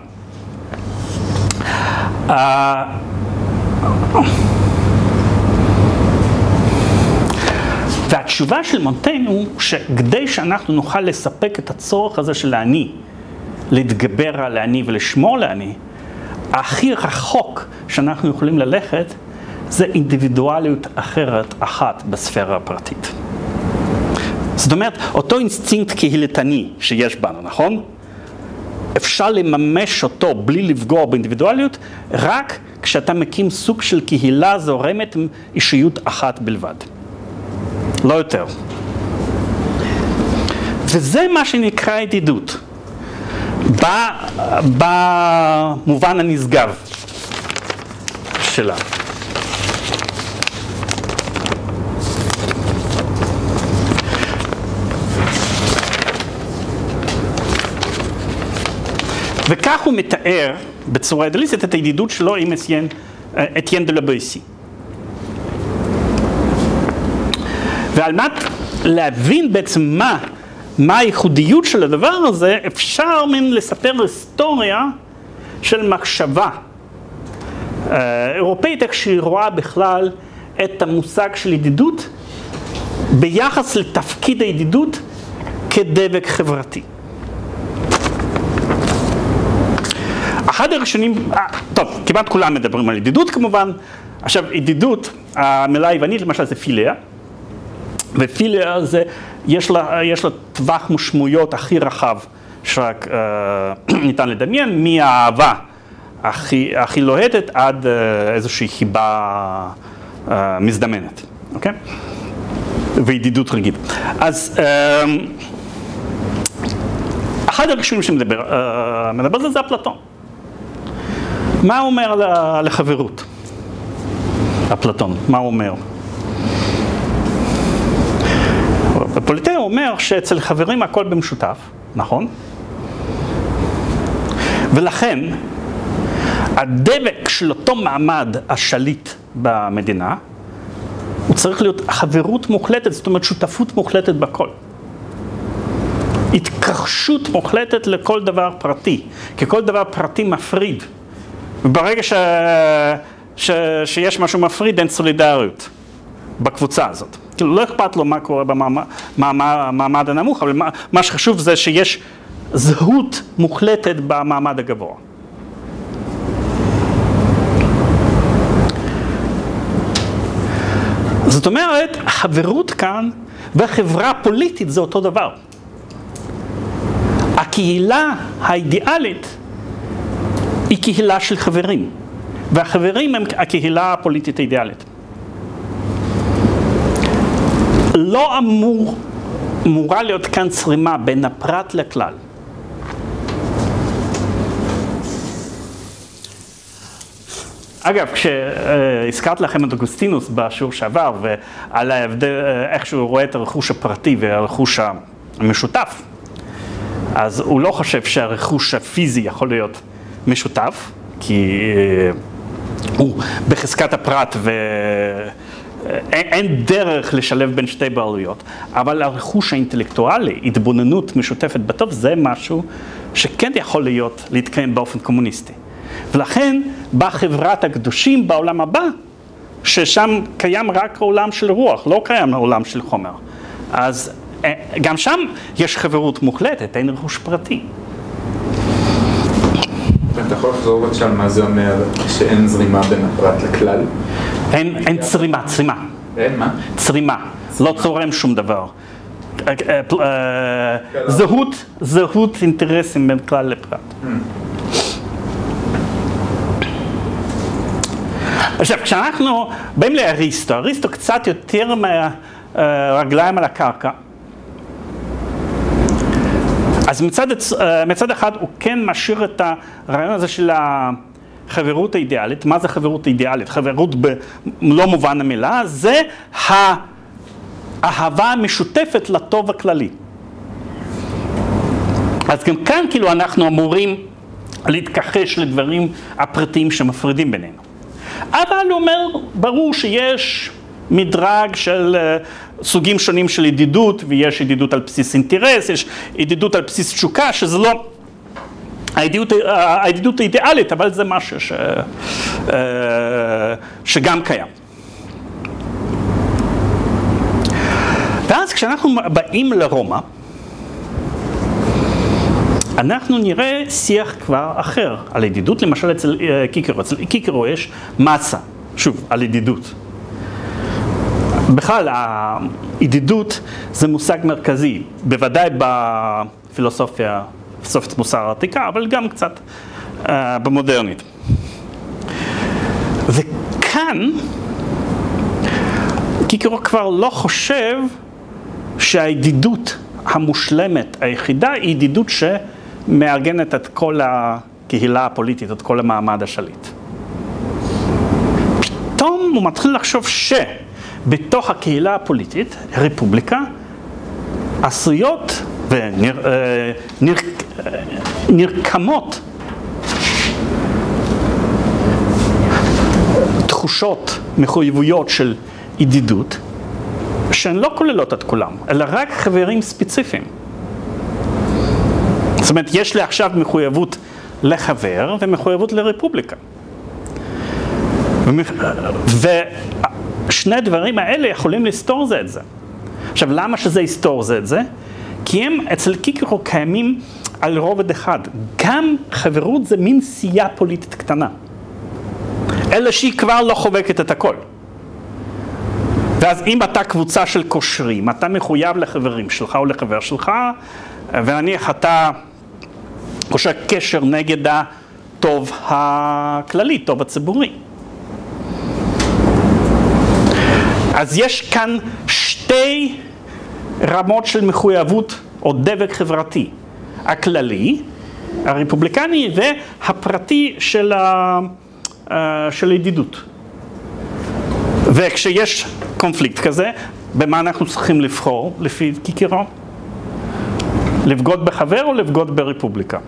והתשובה של מונטן הוא שכדי שאנחנו נוכל לספק את הצורך הזה של האני, להתגבר על האני ולשמור על האני, הכי רחוק שאנחנו יכולים ללכת זה אינדיבידואליות אחרת אחת בספירה הפרטית. זאת אומרת, אותו אינסטינקט קהילתני שיש בנו, נכון? אפשר לממש אותו בלי לפגוע באינדיבידואליות, רק כשאתה מקים סוג של קהילה זורמת עם אישיות אחת בלבד. לא יותר. וזה מה שנקרא ידידות. במובן הנשגב שלה. וכך הוא מתאר בצורה אידיאליסטית את הידידות שלו עם אתיין דה לבויסי. ועל מנת להבין בעצם מה הייחודיות של הדבר הזה, אפשר לספר היסטוריה של מחשבה אירופאית, איך שהיא רואה בכלל את המושג של ידידות ביחס לתפקיד הידידות כדבק חברתי. אחד הראשונים, טוב, כמעט כולם מדברים על ידידות כמובן. עכשיו, ידידות, המילה היוונית למשל זה פיליה, ופיליה זה, יש לה טווח משמעויות הכי רחב שרק ניתן לדמיין, מהאהבה הכי לוהטת עד איזושהי חיבה מזדמנת, אוקיי? וידידות רגיל. אז אחד הראשונים שמדבר זה אפלטון. מה הוא אומר לחברות? אפלטון, מה הוא אומר? בפוליטאה הוא אומר שאצל חברים הכל במשותף, נכון? ולכן, הדבק של אותו מעמד השליט במדינה, הוא צריך להיות חברות מוחלטת, זאת אומרת שותפות מוחלטת בכל. התכחשות מוחלטת לכל דבר פרטי, כי כל דבר פרטי מפריד. וברגע שיש משהו מפריד, אין סולידריות בקבוצה הזאת. כאילו לא אכפת לו מה קורה במעמד הנמוך, אבל מה שחשוב זה שיש זהות מוחלטת במעמד הגבוה. זאת אומרת, החברות כאן והחברה הפוליטית זה אותו דבר. הקהילה האידיאלית היא קהילה של חברים, והחברים הם הקהילה הפוליטית האידיאלית. לא אמורה להיות כאן צרימה בין הפרט לכלל. אגב, כשהזכרת לכם את אוגוסטינוס בשיעור שעבר, ועל ההבדל, איך שהוא רואה את הרכוש הפרטי והרכוש המשותף, אז הוא לא חושב שהרכוש הפיזי יכול להיות משותף, כי הוא בחזקת הפרט ואין דרך לשלב בין שתי בעלויות, אבל הרכוש האינטלקטואלי, התבוננות משותפת בטוב, זה משהו שכן יכול להתקיים באופן קומוניסטי. ולכן בחברת הקדושים בעולם הבא, ששם קיים רק עולם של רוח, לא קיים עולם של חומר. אז גם שם יש חברות מוחלטת, אין רכוש פרטי. אתה יכול לחזור בבקשה על מה זה אומר שאין זרימה בין הפרט לכלל? אין צרימה. אין מה? צרימה, לא צורם שום דבר. זהות אינטרסים בין כלל לפרט. עכשיו, כשאנחנו באים לאריסטו, אריסטו קצת יותר מהרגליים על הקרקע. אז מצד אחד הוא כן משאיר את הרעיון הזה של החברות האידיאלית. מה זה חברות אידיאלית? חברות במלוא מובן המילה, זה האהבה המשותפת לטוב הכללי. אז גם כאן כאילו אנחנו אמורים להתכחש לדברים הפרטיים שמפרידים בינינו. אבל הוא אומר, ברור שיש מדרג של סוגים שונים של ידידות, ויש ידידות על בסיס אינטרס, יש ידידות על בסיס תשוקה, שזה לא הידידות האידיאלית, אבל זה משהו שגם קיים. ואז כשאנחנו באים לרומא, אנחנו נראה שיח כבר אחר על ידידות, למשל אצל קיקרו. אצל קיקרו יש מסה, שוב, על ידידות. בכלל, הידידות זה מושג מרכזי, בוודאי בפילוסופיה, פילוסופית מוסר העתיקה, אבל גם קצת במודרנית. וכאן, קיקרו כבר לא חושב שהידידות המושלמת היחידה היא ידידות שמארגנת את כל הקהילה הפוליטית, את כל המעמד השליט. פתאום הוא מתחיל לחשוב שבתוך הקהילה הפוליטית, הרפובליקה, עשויות ונרקמות תחושות, מחויבויות של ידידות, שהן לא כוללות את כולם, אלא רק חברים ספציפיים. זאת אומרת, יש לי עכשיו מחויבות לחבר ומחויבות לרפובליקה. ושני הדברים האלה יכולים לסתור זה את זה. עכשיו, למה שזה יסתור זה את זה? כי הם אצל קיקרו קיימים על רובד אחד. גם חברות זה מין סייה פוליטית קטנה. אלא שהיא כבר לא חובקת את הכל. ואז אם אתה קבוצה של קושרים, אתה מחויב לחברים שלך או לחבר שלך, ונניח אתה קושר קשר נגד הטוב הכללי, טוב הציבורי. אז יש כאן שתי רמות של מחויבות או דבק חברתי. הכללי, הרפובליקני, והפרטי של הידידות. וכשיש קונפליקט כזה, במה אנחנו צריכים לבחור לפי קיקרו? לבגוד בחבר או לבגוד ברפובליקה?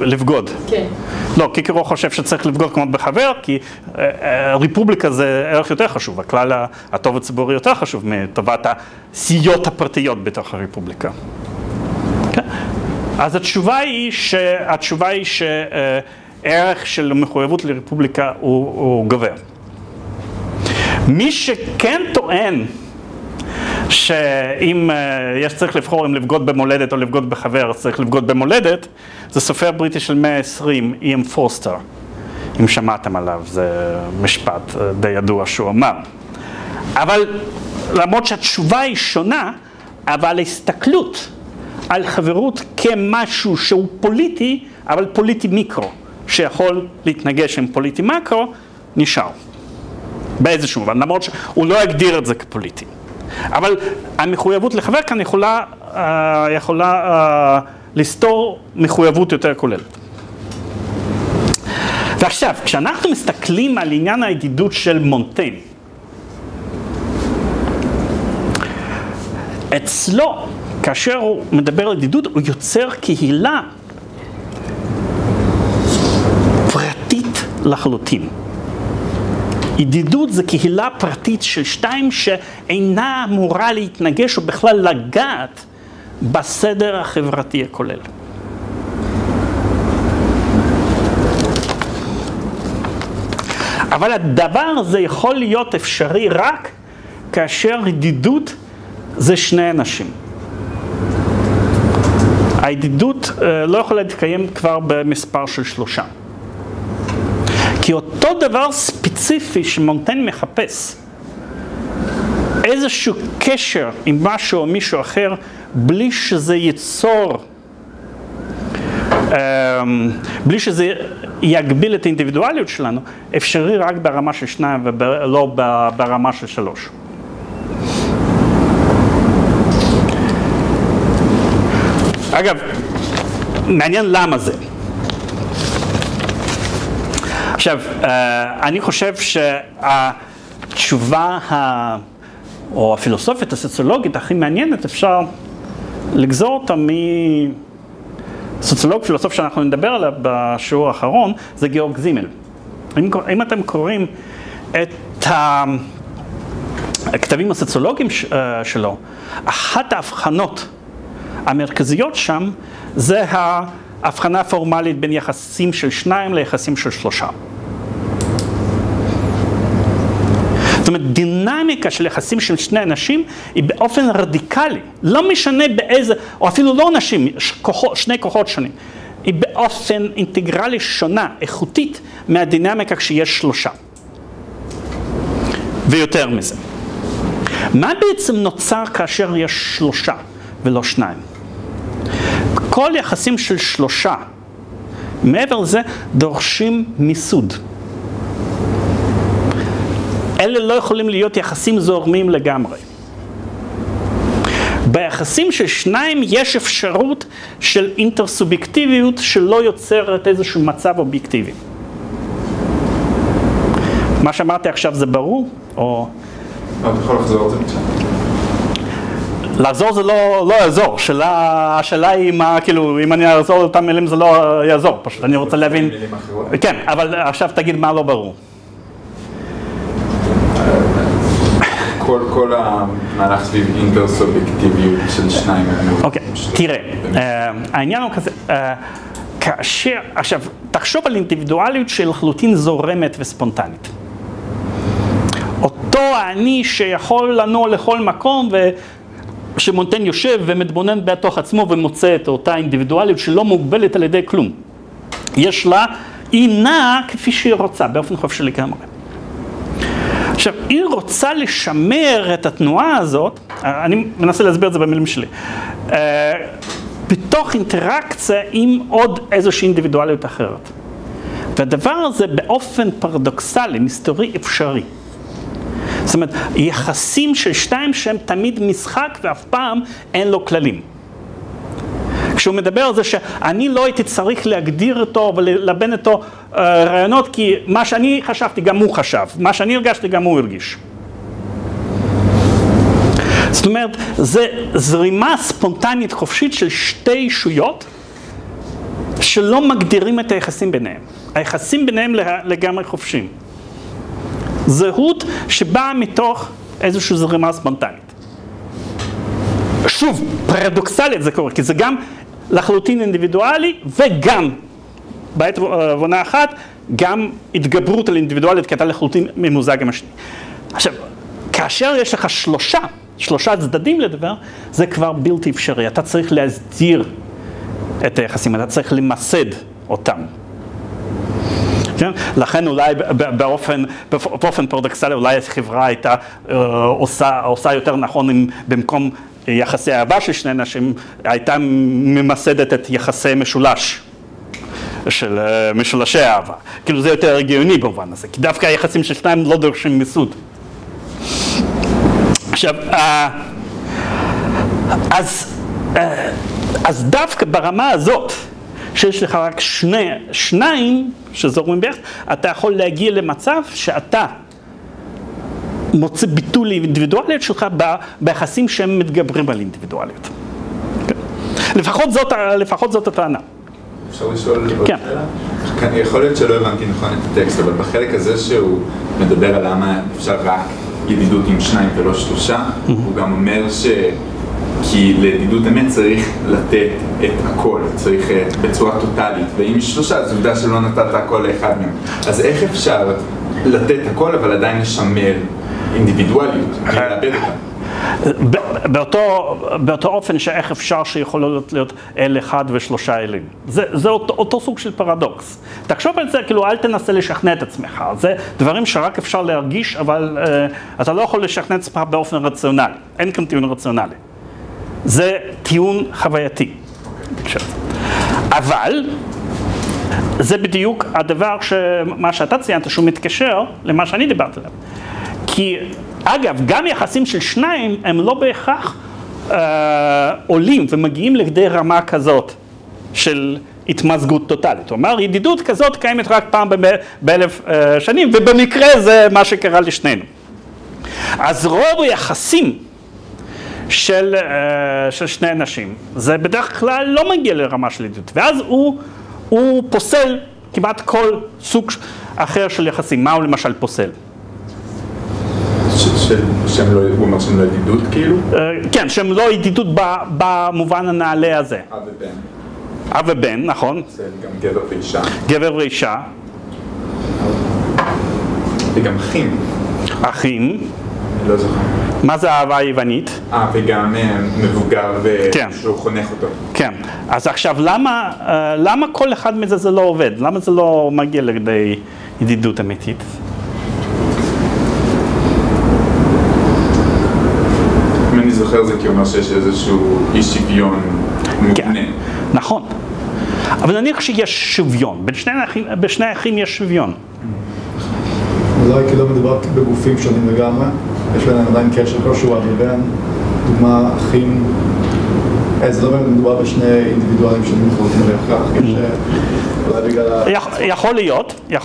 לבגוד. כן. לא, קיקרו חושב שצריך לבגוד כמו בחבר, כי ריפובליקה זה ערך יותר חשוב, הכלל הטוב הציבורי יותר חשוב מטובת הסיעות הפרטיות בתוך הריפובליקה. Okay? אז התשובה היא שערך של מחויבות לריפובליקה הוא גובר. מי שכן טוען שאם צריך לבחור אם לבגוד במולדת או לבגוד בחבר, אז צריך לבגוד במולדת, זה סופר בריטי של 120, E.M. פורסטר, אם שמעתם עליו, זה משפט די ידוע שהוא אמר. אבל למרות שהתשובה היא שונה, אבל ההסתכלות על חברות כמשהו שהוא פוליטי, אבל פוליטי מיקרו, שיכול להתנגש עם פוליטי מקרו, נשאר. באיזשהו מובן, למרות שהוא לא יגדיר את זה כפוליטי. אבל המחויבות לחבר כאן יכולה לסתור מחויבות יותר כוללת. ועכשיו, כשאנחנו מסתכלים על עניין הידידות של מונטייgne, אצלו, כאשר הוא מדבר על ידידות, הוא יוצר קהילה פרטית לחלוטין. ידידות זה קהילה פרטית של שתיים שאינה אמורה להתנגש או בכלל לגעת בסדר החברתי הכולל. אבל הדבר הזה יכול להיות אפשרי רק כאשר ידידות זה שני אנשים. הידידות לא יכולה להתקיים כבר במספר של 3. כי אותו דבר ספציפי שמונטייgne מחפש, איזשהו קשר עם משהו או מישהו אחר, בלי שזה ייצור, בלי שזה יגביל את האינדיבידואליות שלנו, אפשרי רק ברמה של 2 ולא ברמה של 3. אגב, מעניין למה זה. עכשיו, אני חושב שהתשובה או הפילוסופית הסוציולוגית הכי מעניינת, אפשר לגזור אותה מסוציולוג פילוסוף שאנחנו נדבר עליו בשיעור האחרון, זה גיאורג זימל. אם אתם קוראים את הכתבים הסוציולוגיים שלו, אחת ההבחנות המרכזיות שם זה ההבחנה הפורמלית בין יחסים של 2 ליחסים של 3. זאת אומרת, דינמיקה של יחסים של 2 אנשים היא באופן רדיקלי, לא משנה באיזה, או אפילו לא אנשים, 2 כוחות שונים, היא באופן אינטגרלי שונה, איכותית, מהדינמיקה כשיש 3. ויותר מזה. מה בעצם נוצר כאשר יש 3 ולא 2? כל יחסים של 3, מעבר לזה, דורשים מיסוד. אלה לא יכולים להיות יחסים זורמים לגמרי. ביחסים של 2 יש אפשרות של אינטרסובייקטיביות שלא יוצרת איזשהו מצב אובייקטיבי. מה שאמרתי עכשיו זה ברור? או... אתה יכול לחזור את זה בצד. לעזור זה לא יעזור, השאלה היא מה, כאילו, אם אני אעזור לאותם מילים זה לא יעזור, פשוט אני רוצה להבין. כן, אבל עכשיו תגיד מה לא ברור. כל המהלך סביב אינטרסובייקטיביות של 2. אוקיי, תראה, העניין הוא כזה, כאשר, עכשיו, תחשוב על אינדיבידואליות של לחלוטין זורמת וספונטנית. אותו האני שיכול לנוע לכל מקום שמונטייgne יושב ומתבונן בתוך עצמו ומוצא את אותה אינדיבידואליות שלא מוגבלת על ידי כלום. יש לה, היא נעה כפי שהיא רוצה, באופן חופשי לגמרי. עכשיו, היא רוצה לשמר את התנועה הזאת, אני מנסה להסביר את זה במילים שלי, בתוך אינטראקציה עם עוד איזושהי אינדיבידואליות אחרת. והדבר הזה באופן פרדוקסלי, מסתורי אפשרי. זאת אומרת, יחסים של 2 שהם תמיד משחק ואף פעם אין לו כללים. כשהוא מדבר על זה שאני לא הייתי צריך להגדיר אותו וללבן אותו רעיונות, כי מה שאני חשבתי גם הוא חשב, מה שאני הרגשתי גם הוא הרגיש. זאת אומרת, זה זרימה ספונטנית חופשית של 2 ישויות שלא מגדירים את היחסים ביניהם. היחסים ביניהם לגמרי חופשיים. זהות שבאה מתוך איזושהי זרימה ספונטנית. שוב, פרדוקסלית זה קורה, כי זה גם לחלוטין אינדיבידואלי וגם, בעת ובעונה אחת, גם התגברות על אינדיבידואלית, כי אתה לחלוטין ממוזג עם השני. עכשיו, כאשר יש לך שלושה צדדים לדבר, זה כבר בלתי אפשרי. אתה צריך להסדיר את היחסים, אתה צריך למסד אותם. כן? לכן אולי באופן פרדוקסלי, אולי החברה הייתה עושה יותר נכון אם במקום יחסי אהבה של שני אנשים, הייתה ממסדת את יחסי משולש. של משולשי אהבה. כאילו זה יותר הגיוני במובן הזה, כי דווקא היחסים של שניים לא דורשים מיסוד. עכשיו, אז דווקא ברמה הזאת, שיש לך רק שניים שזורמים ביחד, אתה יכול להגיע למצב שאתה מוצא ביטוי לאינדיבידואליות שלך ביחסים שהם מתגברים על אינדיבידואליות. לפחות זאת הטענה. אפשר לשאול עוד כן. שאלה? יכול להיות שלא הבנתי נכון את הטקסט, אבל בחלק הזה שהוא מדבר על למה אפשר רק ידידות עם שניים ולא שלושה, הוא גם אומר כי לידידות אמת צריך לתת את הכל, צריך בצורה טוטלית, ואם יש שלושה, זו עובדה שלא נתת הכל לאחד מהם. אז איך אפשר לתת הכל, אבל עדיין לשמר אינדיבידואליות, ולאבד אותה? באותו אופן שאיך אפשר שיכולות להיות אל אחד ושלושה אלים. זה אותו סוג של פרדוקס. תחשוב על זה, כאילו אל תנסה לשכנע את עצמך. זה דברים שרק אפשר להרגיש, אבל אתה לא יכול לשכנע את עצמך באופן רציונלי. אין כאן טיעון רציונלי. זה טיעון חווייתי. אבל זה בדיוק הדבר מה שאתה ציינת, שהוא מתקשר למה שאני דיברתי עליו. כי אגב, גם יחסים של שניים הם לא בהכרח עולים ומגיעים לכדי רמה כזאת של התמזגות טוטלית. הוא אומר, ידידות כזאת קיימת רק פעם באלף שנים, ובמקרה זה מה שקרה לשנינו. אז רוב היחסים של שני אנשים, זה בדרך כלל לא מגיע לרמה של ידידות, ואז הוא פוסל כמעט כל סוג אחר של יחסים. מה הוא למשל פוסל? הוא אומר שהם לא ידידות כאילו? כן, שהם לא ידידות במובן הנעלה הזה. אב ובן. אב ובן, נכון. זה גם גבר ואישה. גבר ואישה. וגם אחים. אחים. לא זוכר. מה זה האהבה היוונית? וגם מבוגר שהוא חונך אותו. כן. אז עכשיו, למה כל אחד מזה זה לא עובד? למה זה לא מגיע לכדי ידידות אמיתית? אם אני זוכר זה כי אומר שיש איזשהו אי שוויון מובנה. נכון. אבל נניח שיש שוויון. בין שני האחים יש שוויון. אולי כי לא מדובר בגופים שונים לגמרי, יש ביניהם עדיין קשר כלשהו ובין, דוגמה, אחים, זה לא באמת מדובר בשני אינדיבידואלים שונים חולקים בהכרח, אולי בגלל יכול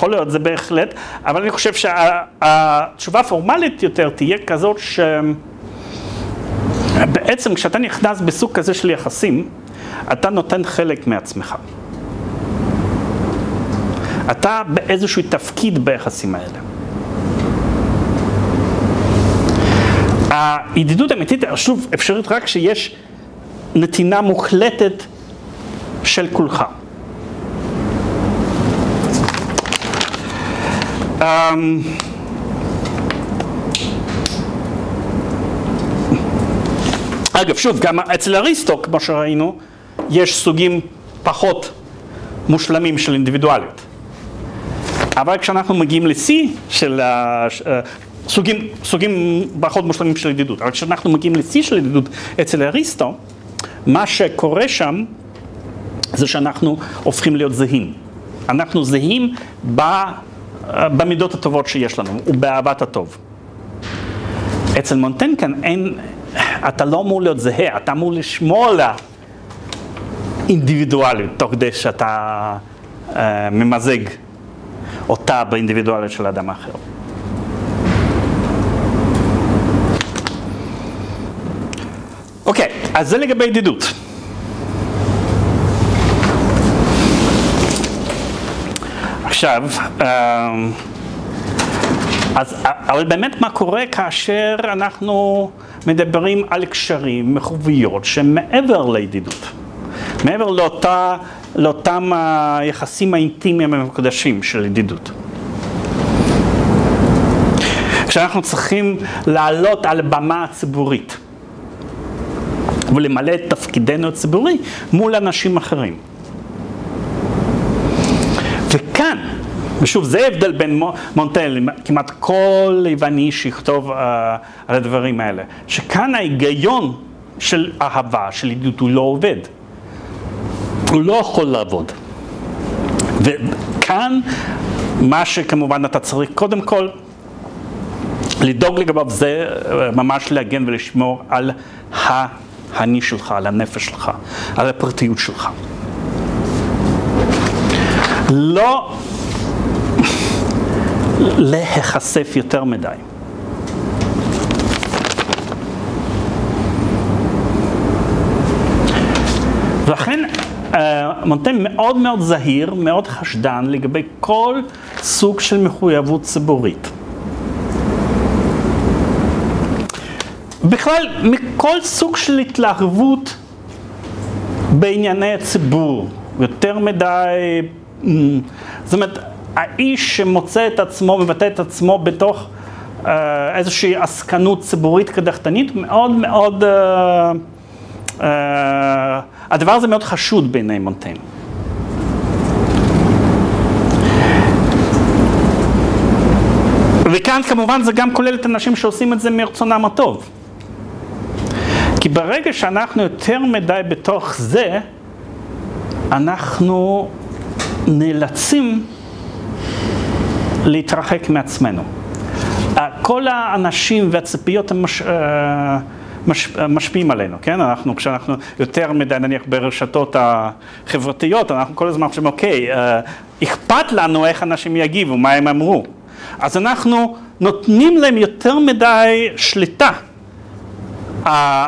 להיות, זה בהחלט, אבל אני חושב שהתשובה הפורמלית יותר תהיה כזאת שבעצם כשאתה נכנס בסוג כזה של יחסים, אתה נותן חלק מעצמך. אתה באיזשהו תפקיד ביחסים האלה. הידידות האמיתית, שוב, אפשרית רק שיש נתינה מוחלטת של כולך. אגב, שוב, גם אצל אריסטו, כמו שראינו, יש סוגים פחות מושלמים של אינדיבידואליות. אבל כשאנחנו מגיעים לשיא של סוגים פחות מושלמים של ידידות, אבל כשאנחנו מגיעים לשיא של ידידות אצל אריסטו, מה שקורה שם זה שאנחנו הופכים להיות זהים. אנחנו זהים במידות הטובות שיש לנו ובאהבת הטוב. אצל מונטנקן אתה לא אמור להיות זהה, אתה אמור לשמור על האינדיבידואליות, תוך כדי שאתה ממזג אותה באינדיבידואליות של האדם האחר. אוקיי, אז זה לגבי ידידות. עכשיו, אבל באמת מה קורה כאשר אנחנו מדברים על קשרים, מחוביות, שהם מעבר לידידות, מעבר לאותם היחסים האינטימיים המקודשים של ידידות. כשאנחנו צריכים לעלות על במה הציבורית ולמלא את תפקידנו הציבורי מול אנשים אחרים. וכאן, ושוב, זה ההבדל בין מונטייל, כמעט כל יווני שיכתוב על הדברים האלה, שכאן ההיגיון של אהבה, של ידידות, הוא לא עובד. הוא לא יכול לעבוד. וכאן, מה שכמובן אתה צריך קודם כל, לדאוג לגביו זה ממש להגן ולשמור על האני שלך, על הנפש שלך, על הפרטיות שלך. לא להיחשף יותר מדי. ולכן מונטייל מאוד מאוד זהיר, מאוד חשדן לגבי כל סוג של מחויבות ציבורית. בכלל, מכל סוג של התלהבות בענייני הציבור, יותר מדי, זאת אומרת, האיש שמוצא את עצמו, מבטא את עצמו בתוך איזושהי עסקנות ציבורית קדחתנית, מאוד מאוד, הדבר הזה מאוד חשוד בעיני מונטייל. וכאן כמובן זה גם כולל את אנשים שעושים את זה מרצונם הטוב. כי ברגע שאנחנו יותר מדי בתוך זה, אנחנו נאלצים להתרחק מעצמנו. כל האנשים והציפיות הם משפיעים עלינו, כן? כשאנחנו יותר מדי נניח ברשתות החברתיות, אנחנו כל הזמן חושבים, אוקיי, אכפת לנו איך אנשים יגיבו, מה הם אמרו. אז אנחנו נותנים להם יותר מדי שליטה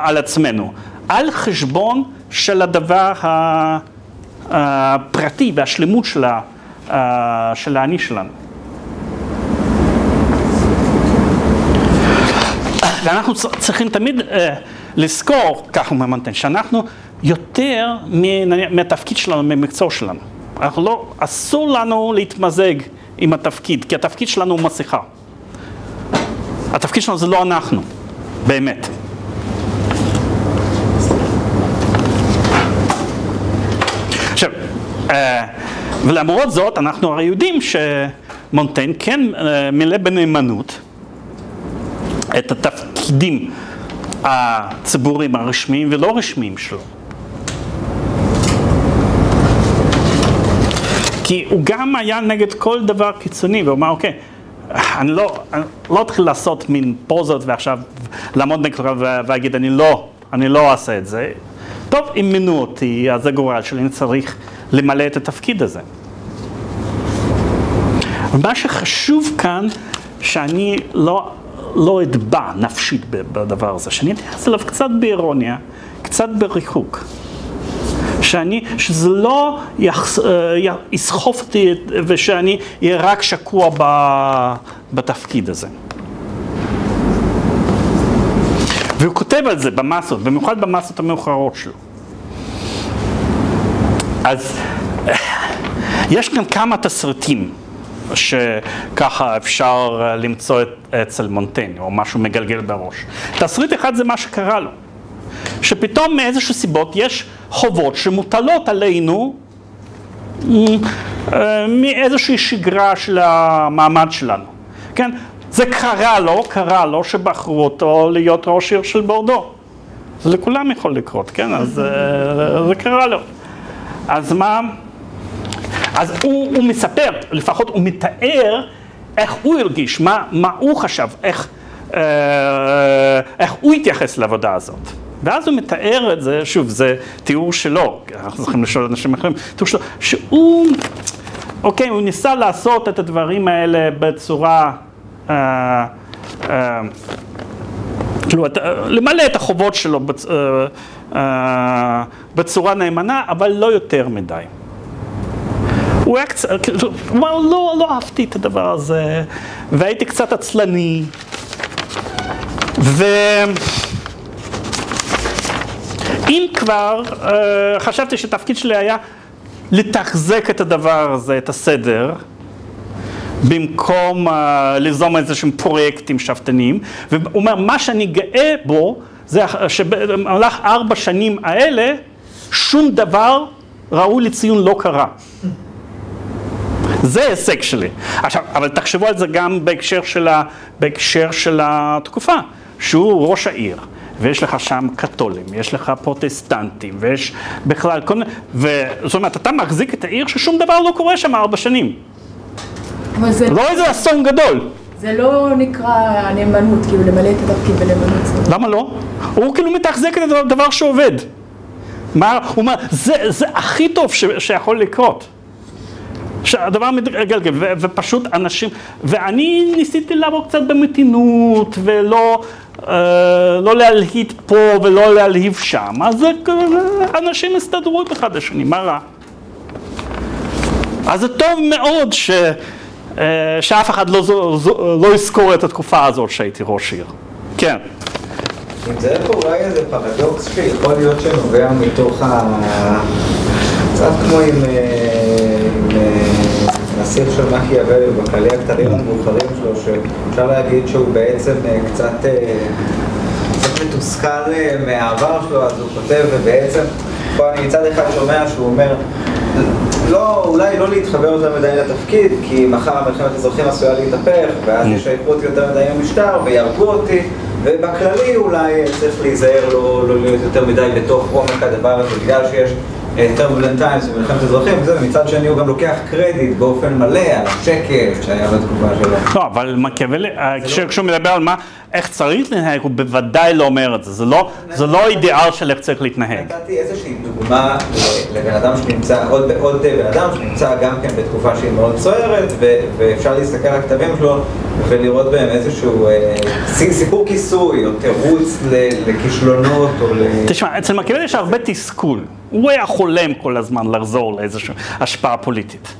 על עצמנו, על חשבון של הדבר הפרטי והשלמות של האני שלנו. ואנחנו צריכים תמיד לזכור, כך הוא ממנתן, שאנחנו יותר מהתפקיד שלנו, מהמקצוע שלנו. אסור לנו להתמזג עם התפקיד, כי התפקיד שלנו הוא מסכה. התפקיד שלנו זה לא אנחנו, באמת. עכשיו, ולמרות זאת, אנחנו הרי יודעים שמונטייל כן מילא בנאמנות את התפקידים הציבוריים הרשמיים ולא רשמיים שלו. כי הוא גם היה נגד כל דבר קיצוני, והוא אמר, אוקיי, אני לא אתחיל לעשות מין פוזות ועכשיו לעמוד נגד ולהגיד, אני לא אעשה את זה. טוב, אם מינו אותי, אז זה גורל שלי, אני צריך למלא את התפקיד הזה. ומה שחשוב כאן, שאני לא אטבע נפשית בדבר הזה, שאני אתייחס אליו קצת באירוניה, קצת בריחוק. שזה לא יסחוף אותי ושאני אהיה רק שקוע בתפקיד הזה. והוא כותב על זה במסות, במיוחד במסות המאוחרות שלו. אז יש כאן כמה תסריטים שככה אפשר למצוא אצל מונטייל, או משהו מגלגל בראש. תסריט אחד זה מה שקרה לו. שפתאום מאיזשהו סיבות יש חובות שמוטלות עלינו מאיזושהי שגרה של המעמד שלנו. כן? זה קרה לו שבחרו אותו להיות ראש עיר של בורדו. זה לכולם יכול לקרות, כן? אז זה קרה לו. אז מה? אז הוא מספר, לפחות הוא מתאר איך הוא הרגיש, מה הוא חשב, איך הוא התייחס לעבודה הזאת. ואז הוא מתאר את זה, שוב, זה תיאור שלו, אנחנו צריכים לשאול אנשים אחרים, תיאור שלו, שהוא, אוקיי, הוא ניסה לעשות את הדברים האלה בצורה, כאילו, למלא את החובות שלו בצורה נאמנה, אבל לא יותר מדי. הוא היה קצת, הוא אמר, לא אהבתי את הדבר הזה, והייתי קצת עצלני, אם כבר, חשבתי שתפקיד שלי היה לתחזק את הדבר הזה, את הסדר, במקום ליזום איזשהם פרויקטים שאפתניים, והוא אומר, מה שאני גאה בו, זה שבמהלך 4 שנים האלה, שום דבר ראוי לציון לא קרה. זה הישג שלי. עכשיו, אבל תחשבו על זה גם בהקשר של התקופה, שהוא ראש העיר. ויש לך שם קתולים, יש לך פרוטסטנטים, ויש בכלל כל מיני, זאת אומרת, אתה מחזיק את העיר ששום דבר לא קורה שם 4 שנים. לא איזה אסון גדול. זה לא נקרא הנאמנות, כאילו למלא את התפקיד בנאמנות. למה לא? הוא כאילו מתחזק את הדבר שעובד. הוא אומר, זה הכי טוב שיכול לקרות. שהדבר מתגלגל, ופשוט אנשים, ואני ניסיתי לעבור קצת במתינות, ולא להלהיט פה ולא להלהיב שם, אז אנשים הסתדרו אחד השני, מה רע? אז זה טוב מאוד שאף אחד לא יזכור את התקופה הזאת שהייתי ראש עיר. כן. נמצא פה אולי איזה פרדוקס שיכול להיות שנובע מתוך קצת כמו עם הנסיך של מקיאוולי בכללי הקטנים המאוחרים שלו, שאפשר להגיד שהוא בעצם קצת מתוסכל מהעבר שלו, אז הוא כותב, ובעצם פה אני מצד אחד שומע שהוא אומר, אולי לא להתחבר יותר מדי לתפקיד, כי מחר מלחמת אזרחים עשויה להתהפך, ואז ישייכו אותי יותר מדי במשטר ויהרגו אותי, ובכללי אולי צריך להיזהר לא להיות יותר מדי בתוך עומק הדבר הזה, בגלל שיש טרבולנט טיימס ומלחמת אזרחים, ומצד שני הוא גם לוקח קרדיט באופן מלא על השקט שהיה בתקופה שלו. לא, אבל מקיאוולי, כשהוא מדבר על איך צריך להתנהג, הוא בוודאי לא אומר את זה, זה לא אידיאל של איך צריך להתנהג. נתתי איזושהי דוגמה לבן אדם שנמצא, עוד בן אדם שנמצא גם כן בתקופה שהיא מאוד סוערת, ואפשר להסתכל על הכתבים שלו ולראות בהם איזשהו סיפור כיסוי או תירוץ לכישלונות או תשמע, אצל מקיאוולי יש הרבה תסכול. הוא היה חולם כל הזמן לחזור לאיזושהי השפעה פוליטית.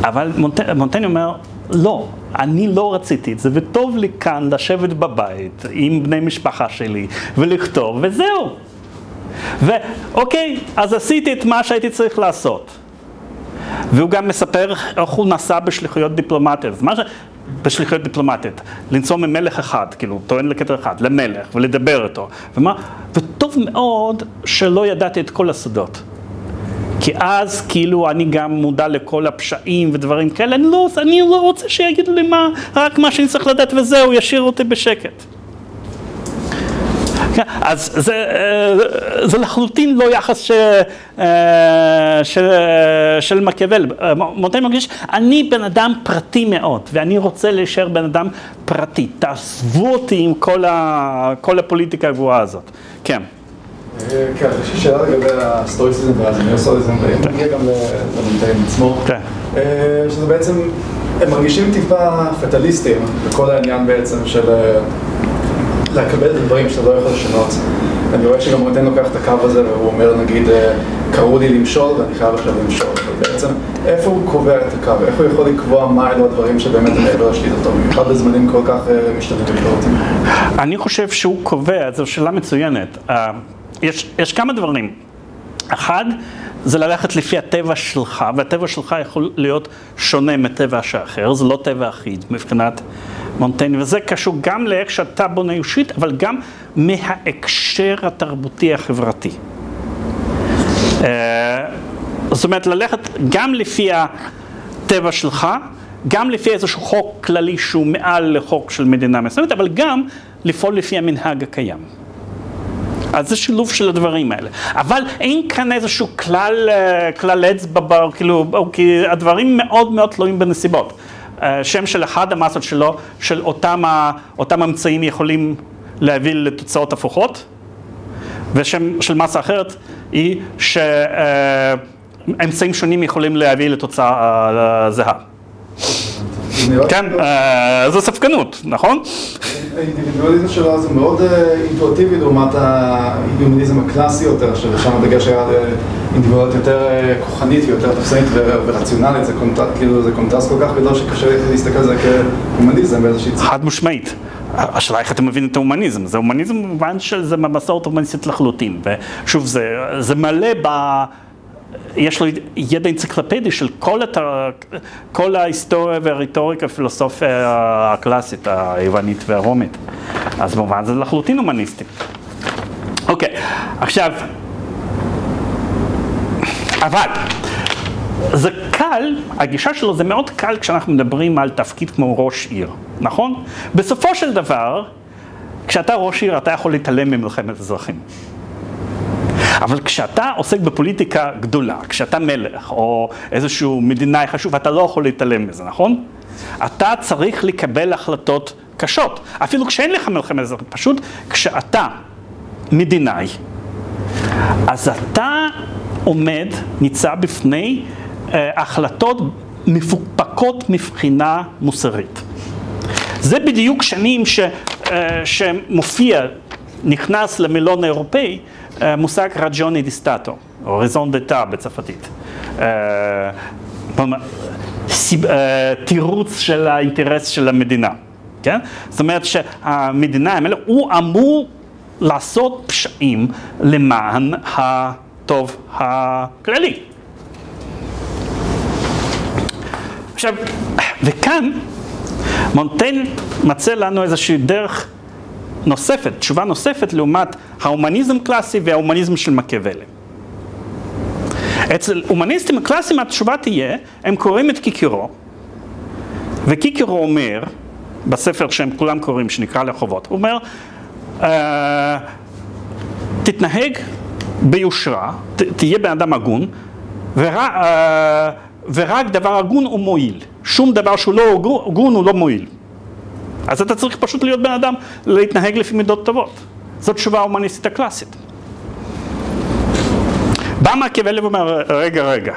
אבל מונטייג' אומר, לא, אני לא רציתי את זה, וטוב לי כאן לשבת בבית עם בני משפחה שלי ולכתוב, וזהו. ואוקיי, אז עשיתי את מה שהייתי צריך לעשות. והוא גם מספר איך הוא נסע בשליחויות דיפלומטיות. בשליחויות דיפלומטיות, לנסוע ממלך אחד, כאילו, טוען לקטר אחד, למלך, ולדבר איתו. וטוב מאוד שלא ידעתי את כל הסודות. כי אז, כאילו, אני גם מודע לכל הפשעים ודברים כאלה, אני לא רוצה שיגידו לי רק מה שאני צריך לדעת וזהו, ישאיר אותי בשקט. אז זה לחלוטין לא יחס של מקיאוולי. מונטייג' מרגיש, אני בן אדם פרטי מאוד, ואני רוצה להישאר בן אדם פרטי. תעזבו אותי עם כל הפוליטיקה הגבוהה הזאת. כן. כן, יש לי שאלה לגבי הסטויציזם והניאו-סטויציזם, ומגיע גם למונטייג' עצמו. שזה בעצם, הם מרגישים טיפה פטליסטים בכל העניין בעצם של לקבל את הדברים שאתה לא יכול לשנות. אני רואה שגם מונטייג' לוקח את הקו הזה והוא אומר, נגיד, קראו לי למשול ואני חייב עכשיו למשול. ובעצם, איפה הוא קובע את הקו? איך הוא יכול לקבוע מה אלו הדברים שבאמת הם מעבר לשליט אותו? במיוחד בזמנים כל כך משתנים וביקורתיים. אני חושב שהוא קובע, זו שאלה מצוינת. יש כמה דברים. אחד, זה ללכת לפי הטבע שלך, והטבע שלך יכול להיות שונה מטבע שאחר, זה לא טבע אחיד מבחינת מונטייג', וזה קשור גם לאיך שאתה בונה אישית, אבל גם מההקשר התרבותי החברתי. זאת אומרת, ללכת גם לפי הטבע שלך, גם לפי איזשהו חוק כללי שהוא מעל לחוק של מדינה מסוימת, אבל גם לפעול לפי המנהג הקיים. אז זה שילוב של הדברים האלה. אבל אין כאן איזשהו כלל אצבע, כאילו, כי הדברים מאוד מאוד תלויים בנסיבות. שם של אחד המסות שלו, של אותם אמצעים יכולים להביא לתוצאות הפוכות, ושם של מסה אחרת היא שאמצעים שונים יכולים להביא לתוצאה זהה. כן, זו ספקנות, נכון? האינדיבידואליזם שלו זה מאוד אינטואיטיבי לעומת האידיאומיזם הקלאסי יותר, ששם הדגש היה לאינדיבידואליות יותר כוחנית ויותר תפסנית ורציונלית, זה קונטרסט כל כך גדול שקשה להסתכל על זה כהומניזם באיזושהי צורה. חד משמעית. השאלה איך אתם מבינים את ההומניזם? זה הומניזם במובן של זה מסורת הומניסטית לחלוטין, ושוב זה מלא יש לו ידע אנציקלופדי של כל ההיסטוריה והרטוריקה והפילוסופיה הקלאסית, היוונית והרומית. אז במובן זה לחלוטין הומניסטי. אוקיי, עכשיו, אבל זה קל, הגישה שלו זה מאוד קל כשאנחנו מדברים על תפקיד כמו ראש עיר, נכון? בסופו של דבר, כשאתה ראש עיר אתה יכול להתעלם ממלחמת אזרחים. אבל כשאתה עוסק בפוליטיקה גדולה, כשאתה מלך או איזשהו מדינאי חשוב, אתה לא יכול להתעלם מזה, נכון? אתה צריך לקבל החלטות קשות, אפילו כשאין לך מלחמת אזרחים, פשוט כשאתה מדינאי, אז אתה עומד, ניצב בפני החלטות מפוקפקות מבחינה מוסרית. זה בדיוק שנים שמופיע, נכנס למילון האירופאי, מושג רג'וני די סטאטו, או רזון דטה בצרפתית. תירוץ של האינטרס של המדינה, כן? זאת אומרת שהמדינה, הוא אמור לעשות פשעים למען הטוב הכללי. עכשיו, וכאן מונטייל מצא לנו איזושהי דרך נוספת, תשובה נוספת לעומת ההומניזם קלאסי וההומניזם של מקיאוולי. אצל הומניסטים הקלאסיים התשובה תהיה, הם קוראים את קיקירו, וקיקירו אומר, בספר שהם כולם קוראים, שנקרא לחובות, הוא אומר, תתנהג ביושרה, תהיה בן אדם הגון, ורק דבר הגון הוא מועיל. שום דבר שהוא לא הגון הוא לא מועיל. אז אתה צריך פשוט להיות בן אדם, להתנהג לפי מידות טובות. זאת תשובה ההומניסטית הקלאסית. בא מקיאוולי ואומר, רגע,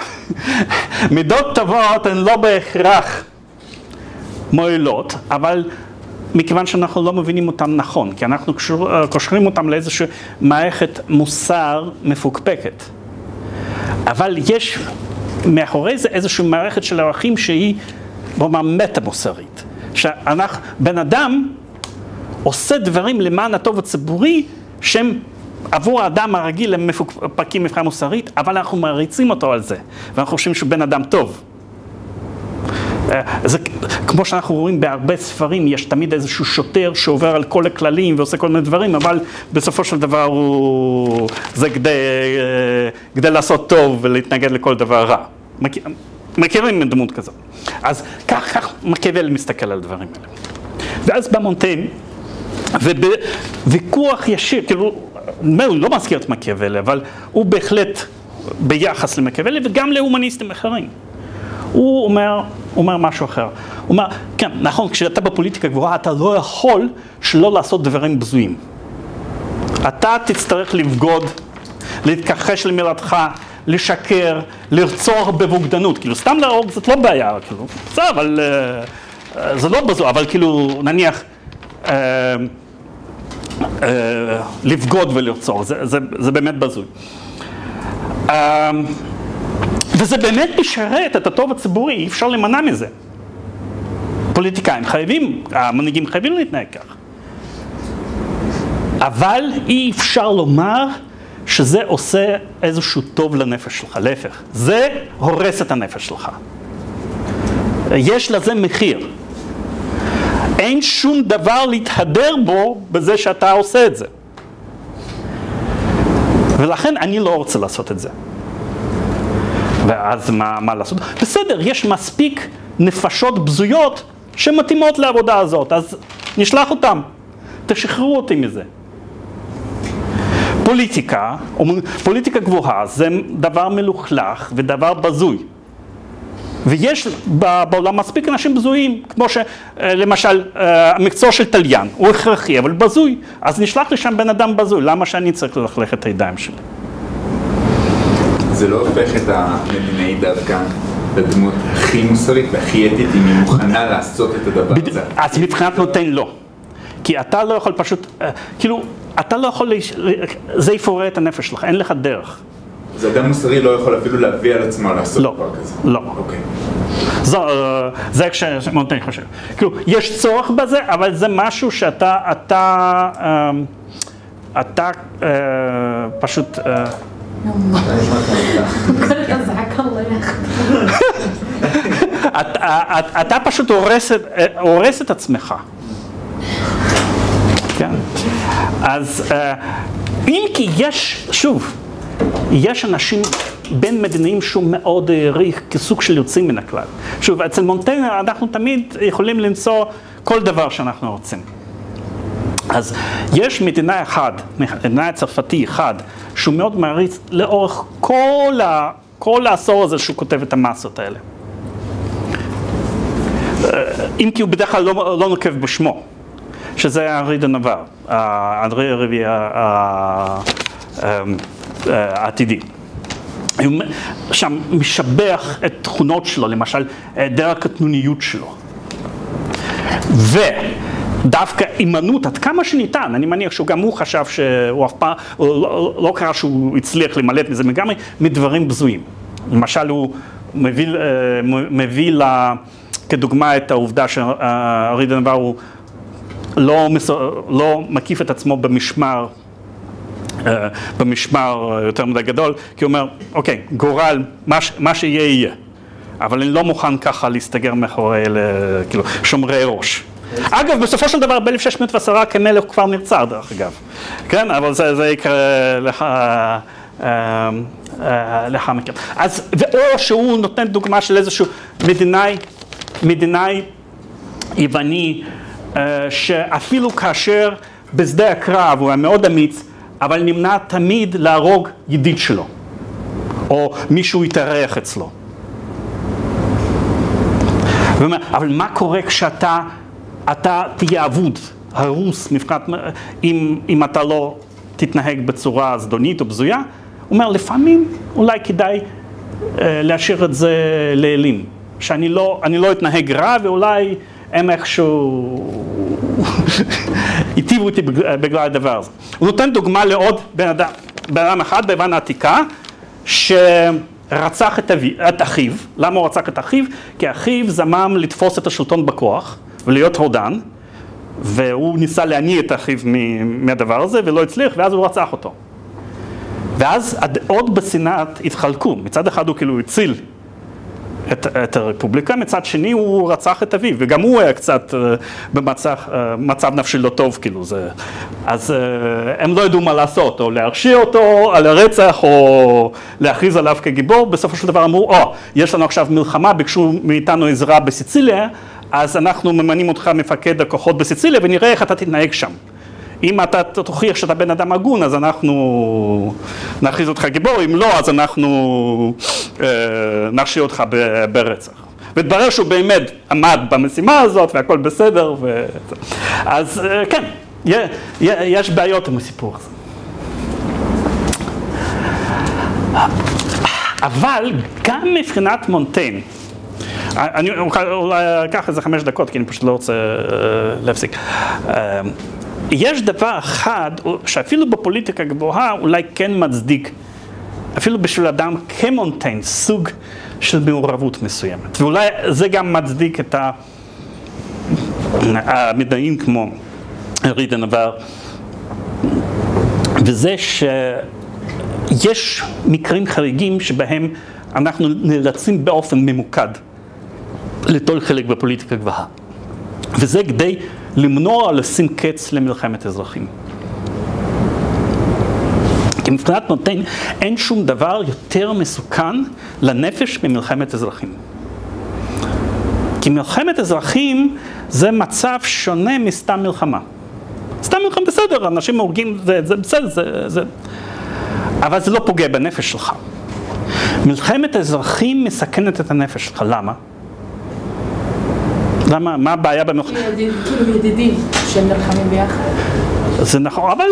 מידות טובות הן לא בהכרח מועילות, אבל מכיוון שאנחנו לא מבינים אותם נכון, כי אנחנו קושרים אותם לאיזושהי מערכת מוסר מפוקפקת. אבל יש מאחורי זה איזושהי מערכת של ערכים שהיא, בוא נאמר, מטה-מוסרית. בן אדם עושה דברים למען הטוב הציבורי שהם עבור האדם הרגיל הם מפוקפקים מבחינה מוסרית, אבל אנחנו מעריצים אותו על זה, ואנחנו חושבים שהוא בן אדם טוב. זה כמו שאנחנו רואים בהרבה ספרים, יש תמיד איזשהו שוטר שעובר על כל הכללים ועושה כל מיני דברים, אבל בסופו של דבר זה כדי לעשות טוב ולהתנגד לכל דבר רע. מכירים דמות כזאת. אז כך מקיאוולי מסתכל על הדברים האלה. ואז בא מונטייל, ובוויכוח ישיר, כאילו, הוא לא מזכיר את מקיאוולי, אבל הוא בהחלט ביחס למקיאוולי וגם להומניסטים אחרים. הוא אומר משהו אחר. הוא אומר, כן, נכון, כשאתה בפוליטיקה גבוהה, אתה לא יכול שלא לעשות דברים בזויים. אתה תצטרך לבגוד, להתכחש למילתך, לשקר, לרצוח בבוגדנות. כאילו, סתם להרוג זאת לא בעיה, כאילו. זה, אבל זה לא בזוי, אבל כאילו, נניח, לבגוד ולרצוח, זה באמת בזוי. וזה באמת משרת את הטוב הציבורי, אי אפשר להימנע מזה. פוליטיקאים חייבים, המנהיגים חייבים להתנהג כך. אבל אי אפשר לומר שזה עושה איזשהו טוב לנפש שלך, להפך. זה הורס את הנפש שלך. יש לזה מחיר. אין שום דבר להתהדר בו בזה שאתה עושה את זה. ולכן אני לא רוצה לעשות את זה. ואז מה לעשות? בסדר, יש מספיק נפשות בזויות שמתאימות לעבודה הזאת, אז נשלח אותם, תשחררו אותי מזה. פוליטיקה גבוהה זה דבר מלוכלך ודבר בזוי. ויש בעולם מספיק אנשים בזויים, כמו שלמשל המקצוע של תליין, הוא הכרחי אבל בזוי, אז נשלח לשם בן אדם בזוי, למה שאני צריך ללכלך את הידיים שלי? זה לא הופך את המדינאי דווקא לדמות הכי מוסרית והכי אתית, אם היא מוכנה לעשות את הדבר הזה. אז מבחינת נותן לא. כי אתה לא יכול פשוט, כאילו, אתה לא יכול, זה יפורר את הנפש שלך, אין לך דרך. אז אדם מוסרי לא יכול אפילו להביא על עצמו לעשות דבר כזה? לא. אוקיי. זה כשמונטן חושב. כאילו, יש צורך בזה, אבל זה משהו שאתה פשוט... אתה פשוט הורס את עצמך. כן. אז אם כי יש, שוב, יש אנשים בין מדיניים שהוא מאוד העריך כסוג של יוצאים מן הכלל. שוב, אצל מונטן אנחנו תמיד יכולים למצוא כל דבר שאנחנו רוצים. אז יש מדינה מדינה צרפתי אחד, שהוא מאוד מעריץ לאורך כל העשור הזה שהוא כותב את המסות האלה. אם כי הוא בדרך כלל לא נוקב בשמו, שזה אנרי דה נאבר, אנדרי הרביעי העתידי. הוא שם משבח את תכונות שלו, למשל היעדר הקטנוניות שלו. ודווקא אימנות עד כמה שניתן, אני מניח שגם הוא חשב שהוא אף פעם, לא קרה שהוא הצליח למלט מזה, גם מדברים בזויים. למשל הוא מביא כדוגמה את העובדה שאנרי דה נאבר הוא לא מקיף את עצמו במשמר יותר מדי גדול, כי הוא אומר, אוקיי, גורל, מה שיהיה יהיה. אבל אני לא מוכן ככה להסתגר מאחורי כאילו, שומרי ראש. אגב, בסופו של דבר, ב-1610 כמלך כבר נרצח, דרך אגב. כן, אבל זה יקרה לך מכיר. אז, או שהוא נותן דוגמה של איזשהו מדינאי יווני, שאפילו כאשר בשדה הקרב הוא היה מאוד אמיץ, אבל נמנע תמיד להרוג ידיד שלו, או מישהו יתארח אצלו. אבל מה קורה כשאתה תהיה אבוד, הרוס, אם אתה לא תתנהג בצורה זדונית או בזויה? הוא אומר, לפעמים אולי כדאי להשאיר את זה לאלים, שאני לא אתנהג רע ואולי הם איכשהו היטיבו אותי בגלל הדבר הזה. הוא נותן דוגמה לעוד בן אדם אחד ביוון העתיקה, שרצח את אחיו. למה הוא רצח את אחיו? כי אחיו זמם לתפוס את השלטון בכוח ולהיות רודן, והוא ניסה להניע את אחיו מהדבר הזה ולא הצליח, ואז הוא רצח אותו. ואז עוד בסנאט התחלקו. מצד אחד הוא כאילו הציל את הרפובליקה, מצד שני הוא רצח את אביו, וגם הוא היה קצת במצב נפשי לא טוב, כאילו זה. אז הם לא ידעו מה לעשות, או להרשיע אותו על הרצח, או להכריז עליו כגיבור. בסופו של דבר אמרו, יש לנו עכשיו מלחמה, ביקשו מאיתנו עזרה בסיציליה, אז אנחנו ממנים אותך מפקד הכוחות בסיציליה, ונראה איך אתה תתנהג שם. אם אתה תוכיח שאתה בן אדם הגון, אז אנחנו נכריז אותך גיבור, אם לא, אז אנחנו נרשיע אותך ברצח. והתברר שהוא באמת עמד במשימה הזאת, והכל בסדר, אז כן, יש בעיות עם הסיפור הזה. אבל גם מבחינת מונטן, אני אולי אקח איזה 5 דקות, כי אני פשוט לא רוצה להפסיק. יש דבר אחד שאפילו בפוליטיקה גבוהה אולי כן מצדיק, אפילו בשביל אדם כמונטן, סוג של מעורבות מסוימת. ואולי זה גם מצדיק את המדעים כמו אנרי דה נאבר. וזה שיש מקרים חריגים שבהם אנחנו נאלצים באופן ממוקד ליטול חלק בפוליטיקה גבוהה. וזה כדי למנוע לשים קץ למלחמת אזרחים. כי מבחינת מונטן אין שום דבר יותר מסוכן לנפש ממלחמת אזרחים. כי מלחמת אזרחים זה מצב שונה מסתם מלחמה. סתם מלחמה בסדר, אנשים הורגים, זה בסדר, אבל זה לא פוגע בנפש שלך. מלחמת אזרחים מסכנת את הנפש שלך, למה? למה? מה הבעיה במלחמה? כאילו ידידים שהם נלחמים ביחד. זה נכון, אבל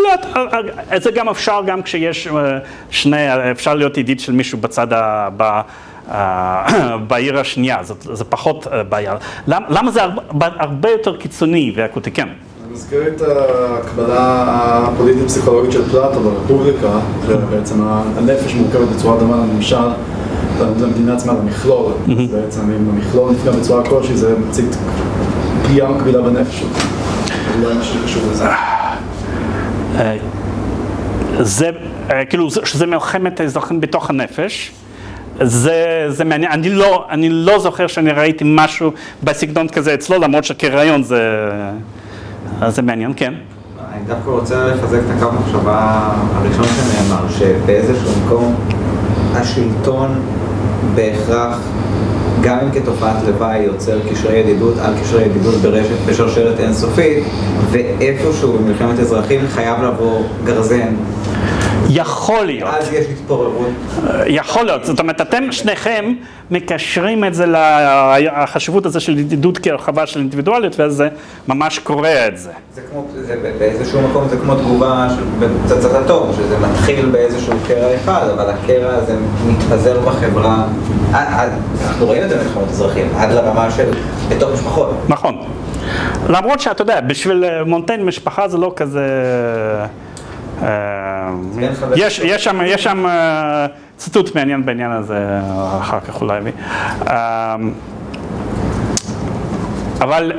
זה גם אפשר גם כשיש אפשר להיות ידיד של מישהו בצד בעיר השנייה, זה פחות בעיה. למה זה הרבה יותר קיצוני ואקוטי? כן. אני מזכיר את ההקבלה הפוליטית-פסיכולוגית של פלאטו ברפובליקה, שבעצם הנפש מורכבת בצורה דומה לממשל, למדינה עצמה, למכלול. אז בעצם אם המכלול נפגע בצורה כלשהי, זה מציג פגיעה מקבילה בנפש שלו. אולי משהו קשור לזה. זה, כאילו, שזה מלחמת האזרחים בתוך הנפש. זה מעניין, אני לא זוכר שאני ראיתי משהו בסגנון כזה אצלו, למרות שכרעיון זה מעניין, כן. אני דווקא רוצה לחזק את הקו מחשבה הראשון שנאמר, שבאיזשהו מקום השלטון בהכרח, גם אם כתופעת לוואי יוצר קשרי ידידות על קשרי ידידות ברשת בשרשרת אינסופית, ואיפשהו במלחמת אזרחים חייב לבוא גרזן. יכול להיות. אז יש התפוררות. יכול להיות, זאת אומרת, אתם שניכם מקשרים את זה לחשיבות הזה של ידידות כהרחבה של אינדיבידואליות, וזה ממש קורא את זה. זה כמו, באיזשהו מקום זה כמו תגובה של פצצת אטום, שזה מתחיל באיזשהו קרע אחד, אבל הקרע הזה מתפזר בחברה, אנחנו רואים את זה במלחמות אזרחים, עד לרמה של בתוך משפחות. נכון. למרות שאתה יודע, בשביל מונטיין משפחה זה לא כזה... יש שם ציטוט מעניין בעניין הזה, אחר כך אולי בי. אבל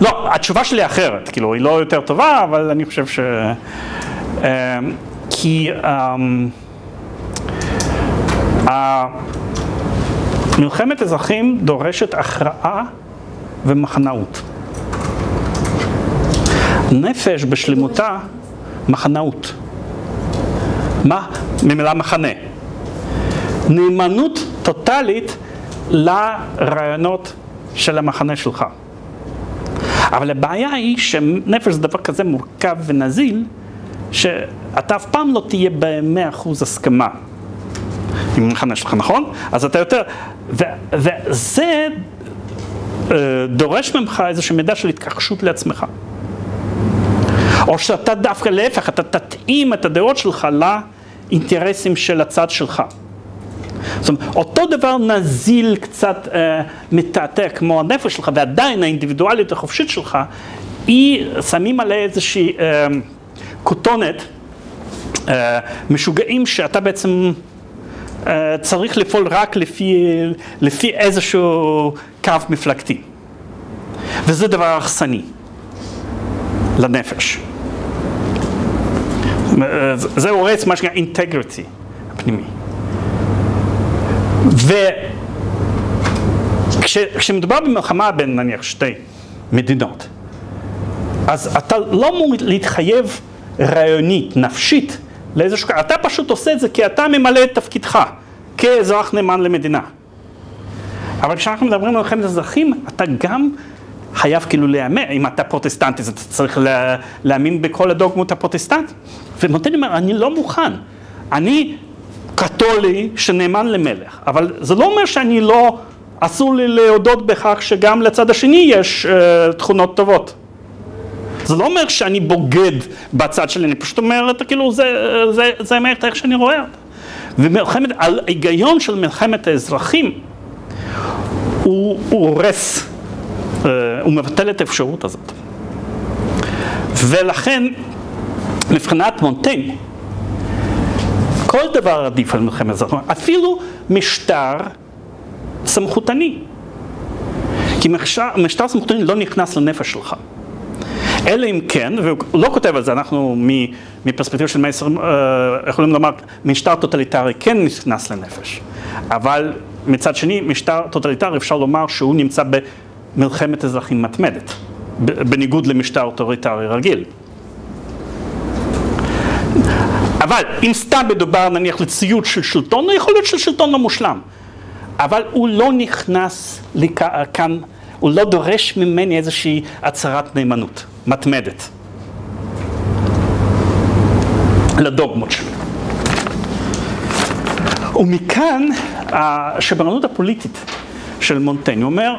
לא, התשובה שלי אחרת, כאילו, היא לא יותר טובה, אבל אני חושב ש... כי מלחמת אזרחים דורשת הכרעה ומחנאות. נפש בשלמותה, מחנאות. מה? ממילה מחנה. נאמנות טוטלית לרעיונות של המחנה שלך. אבל הבעיה היא שנפש זה דבר כזה מורכב ונזיל, שאתה אף פעם לא תהיה ב-100% הסכמה עם המחנה שלך, נכון? אז אתה יותר... וזה דורש ממך איזושהי מידה של התכחשות לעצמך. או שאתה דווקא להפך, אתה תתאים את הדעות שלך לאינטרסים של הצד שלך. זאת אומרת, אותו דבר נזיל קצת מתעתע כמו הנפש שלך, ועדיין האינדיבידואליות החופשית שלך, היא שמים עליה איזושהי כותונת, משוגעים שאתה בעצם צריך לפעול רק לפי איזשהו קו מפלגתי. וזה דבר הרסני לנפש. זה הורס מה שנקרא אינטגריטי הפנימי. וכשמדובר במלחמה בין נניח שתי מדינות, אז אתה לא אמור להתחייב רעיונית, נפשית, לאיזשהו... אתה פשוט עושה את זה כי אתה ממלא את תפקידך כאזרח נאמן למדינה. אבל כשאנחנו מדברים על מלחמת אזרחים, אתה גם חייב כאילו להאמין, אם אתה פרוטסטנטי, אז אתה צריך להאמין בכל הדוגמות הפרוטסטנט. ומונטיין אומר, אני לא מוכן. אני קתולי שנאמן למלך, אבל זה לא אומר שאני לא, אסור לי להודות בכך שגם לצד השני יש תכונות טובות. זה לא אומר שאני בוגד בצד שלי, אני פשוט אומר, כאילו, זה מערכת איך שאני רואה אותה. ומלחמת, ההיגיון של מלחמת האזרחים, הוא הורס, הוא מבטל את האפשרות הזאת. ולכן, מבחינת מונטיין, כל דבר עדיף על מלחמת אזרחים, אפילו משטר סמכותני. כי משטר סמכותני לא נכנס לנפש שלך. אלא אם כן, והוא לא כותב על זה, אנחנו מפרספקטיבה של 120 יכולים לומר, משטר טוטליטרי כן נכנס לנפש. אבל מצד שני, משטר טוטליטרי אפשר לומר שהוא נמצא במלחמת אזרחים מתמדת, בניגוד למשטר אוטוריטרי רגיל. אבל אם סתם מדובר נניח לציות של שלטון, יכול להיות של שלטון לא מושלם. אבל הוא לא נכנס לכאן, הוא לא דורש ממני איזושהי הצהרת נאמנות, מתמדת. לדוגמות שלי. ומכאן השברנות הפוליטית של מונטיין, הוא אומר,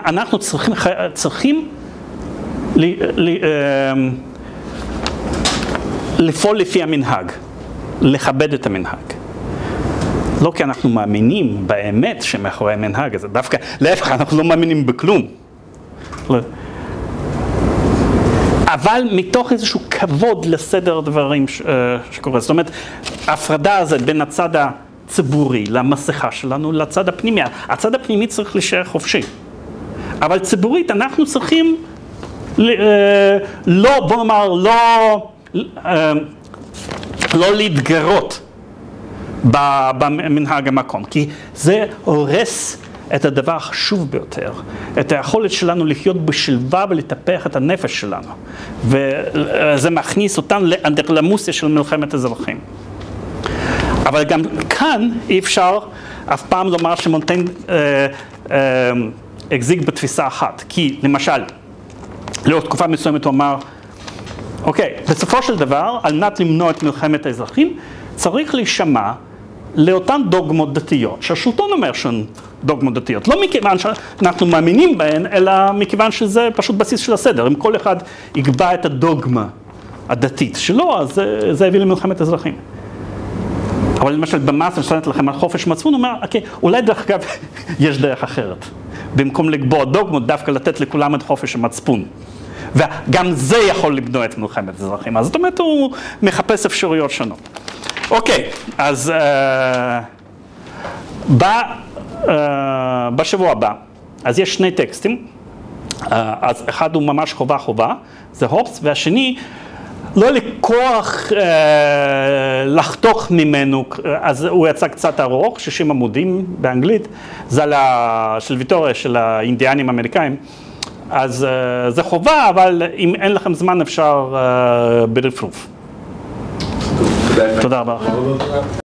אנחנו צריכים לפעול לפי המנהג, לכבד את המנהג. לא כי אנחנו מאמינים באמת שמאחורי המנהג הזה, דווקא להפך, אנחנו לא מאמינים בכלום. אבל מתוך איזשהו כבוד לסדר הדברים שקורה. זאת אומרת, ההפרדה הזאת בין הצד הציבורי למסכה שלנו לצד הפנימי. הצד הפנימי צריך להישאר חופשי. אבל ציבורית אנחנו צריכים לא, בוא נאמר, לא להתגרות במנהג המקום, כי זה הורס את הדבר החשוב ביותר, את היכולת שלנו לחיות בשלווה ולטפח את הנפש שלנו. וזה מכניס אותנו לאנדרלמוסיה של מלחמת אזרחים. אבל גם כאן אי אפשר אף פעם לומר שמונטייין החזיק בתפיסה אחת. כי למשל, לאורך תקופה מסוימת הוא אמר, אוקיי, בסופו של דבר, על מנת למנוע את מלחמת האזרחים, צריך להישמע לאותן דוגמות דתיות, שהשלטון אומר שהן דוגמות דתיות. לא מכיוון שאנחנו מאמינים בהן, אלא מכיוון שזה פשוט בסיס של הסדר. אם כל אחד יקבע את הדוגמה הדתית שלו, אז זה הביא למלחמת אזרחים. אבל למשל במאס, אני שואלת לכם על חופש מצפון, הוא אומר, אוקיי, אולי דרך אגב יש דרך אחרת. במקום לקבוע דוגמות, דווקא לתת לכולם את חופש המצפון. וגם זה יכול למנוע את מלחמת אזרחים. אז זאת אומרת, הוא מחפש אפשרויות שונות. אוקיי, אז בשבוע הבא, אז יש שני טקסטים. אז אחד הוא ממש חובה, זה הובס, והשני, לא לכוח לחתוך ממנו, אז הוא יצא קצת ארוך, 60 עמודים באנגלית, זה של ויטוריה, של האינדיאנים האמריקאים. אז זה חובה, אבל אם אין לכם זמן אפשר ברפרוף. תודה רבה.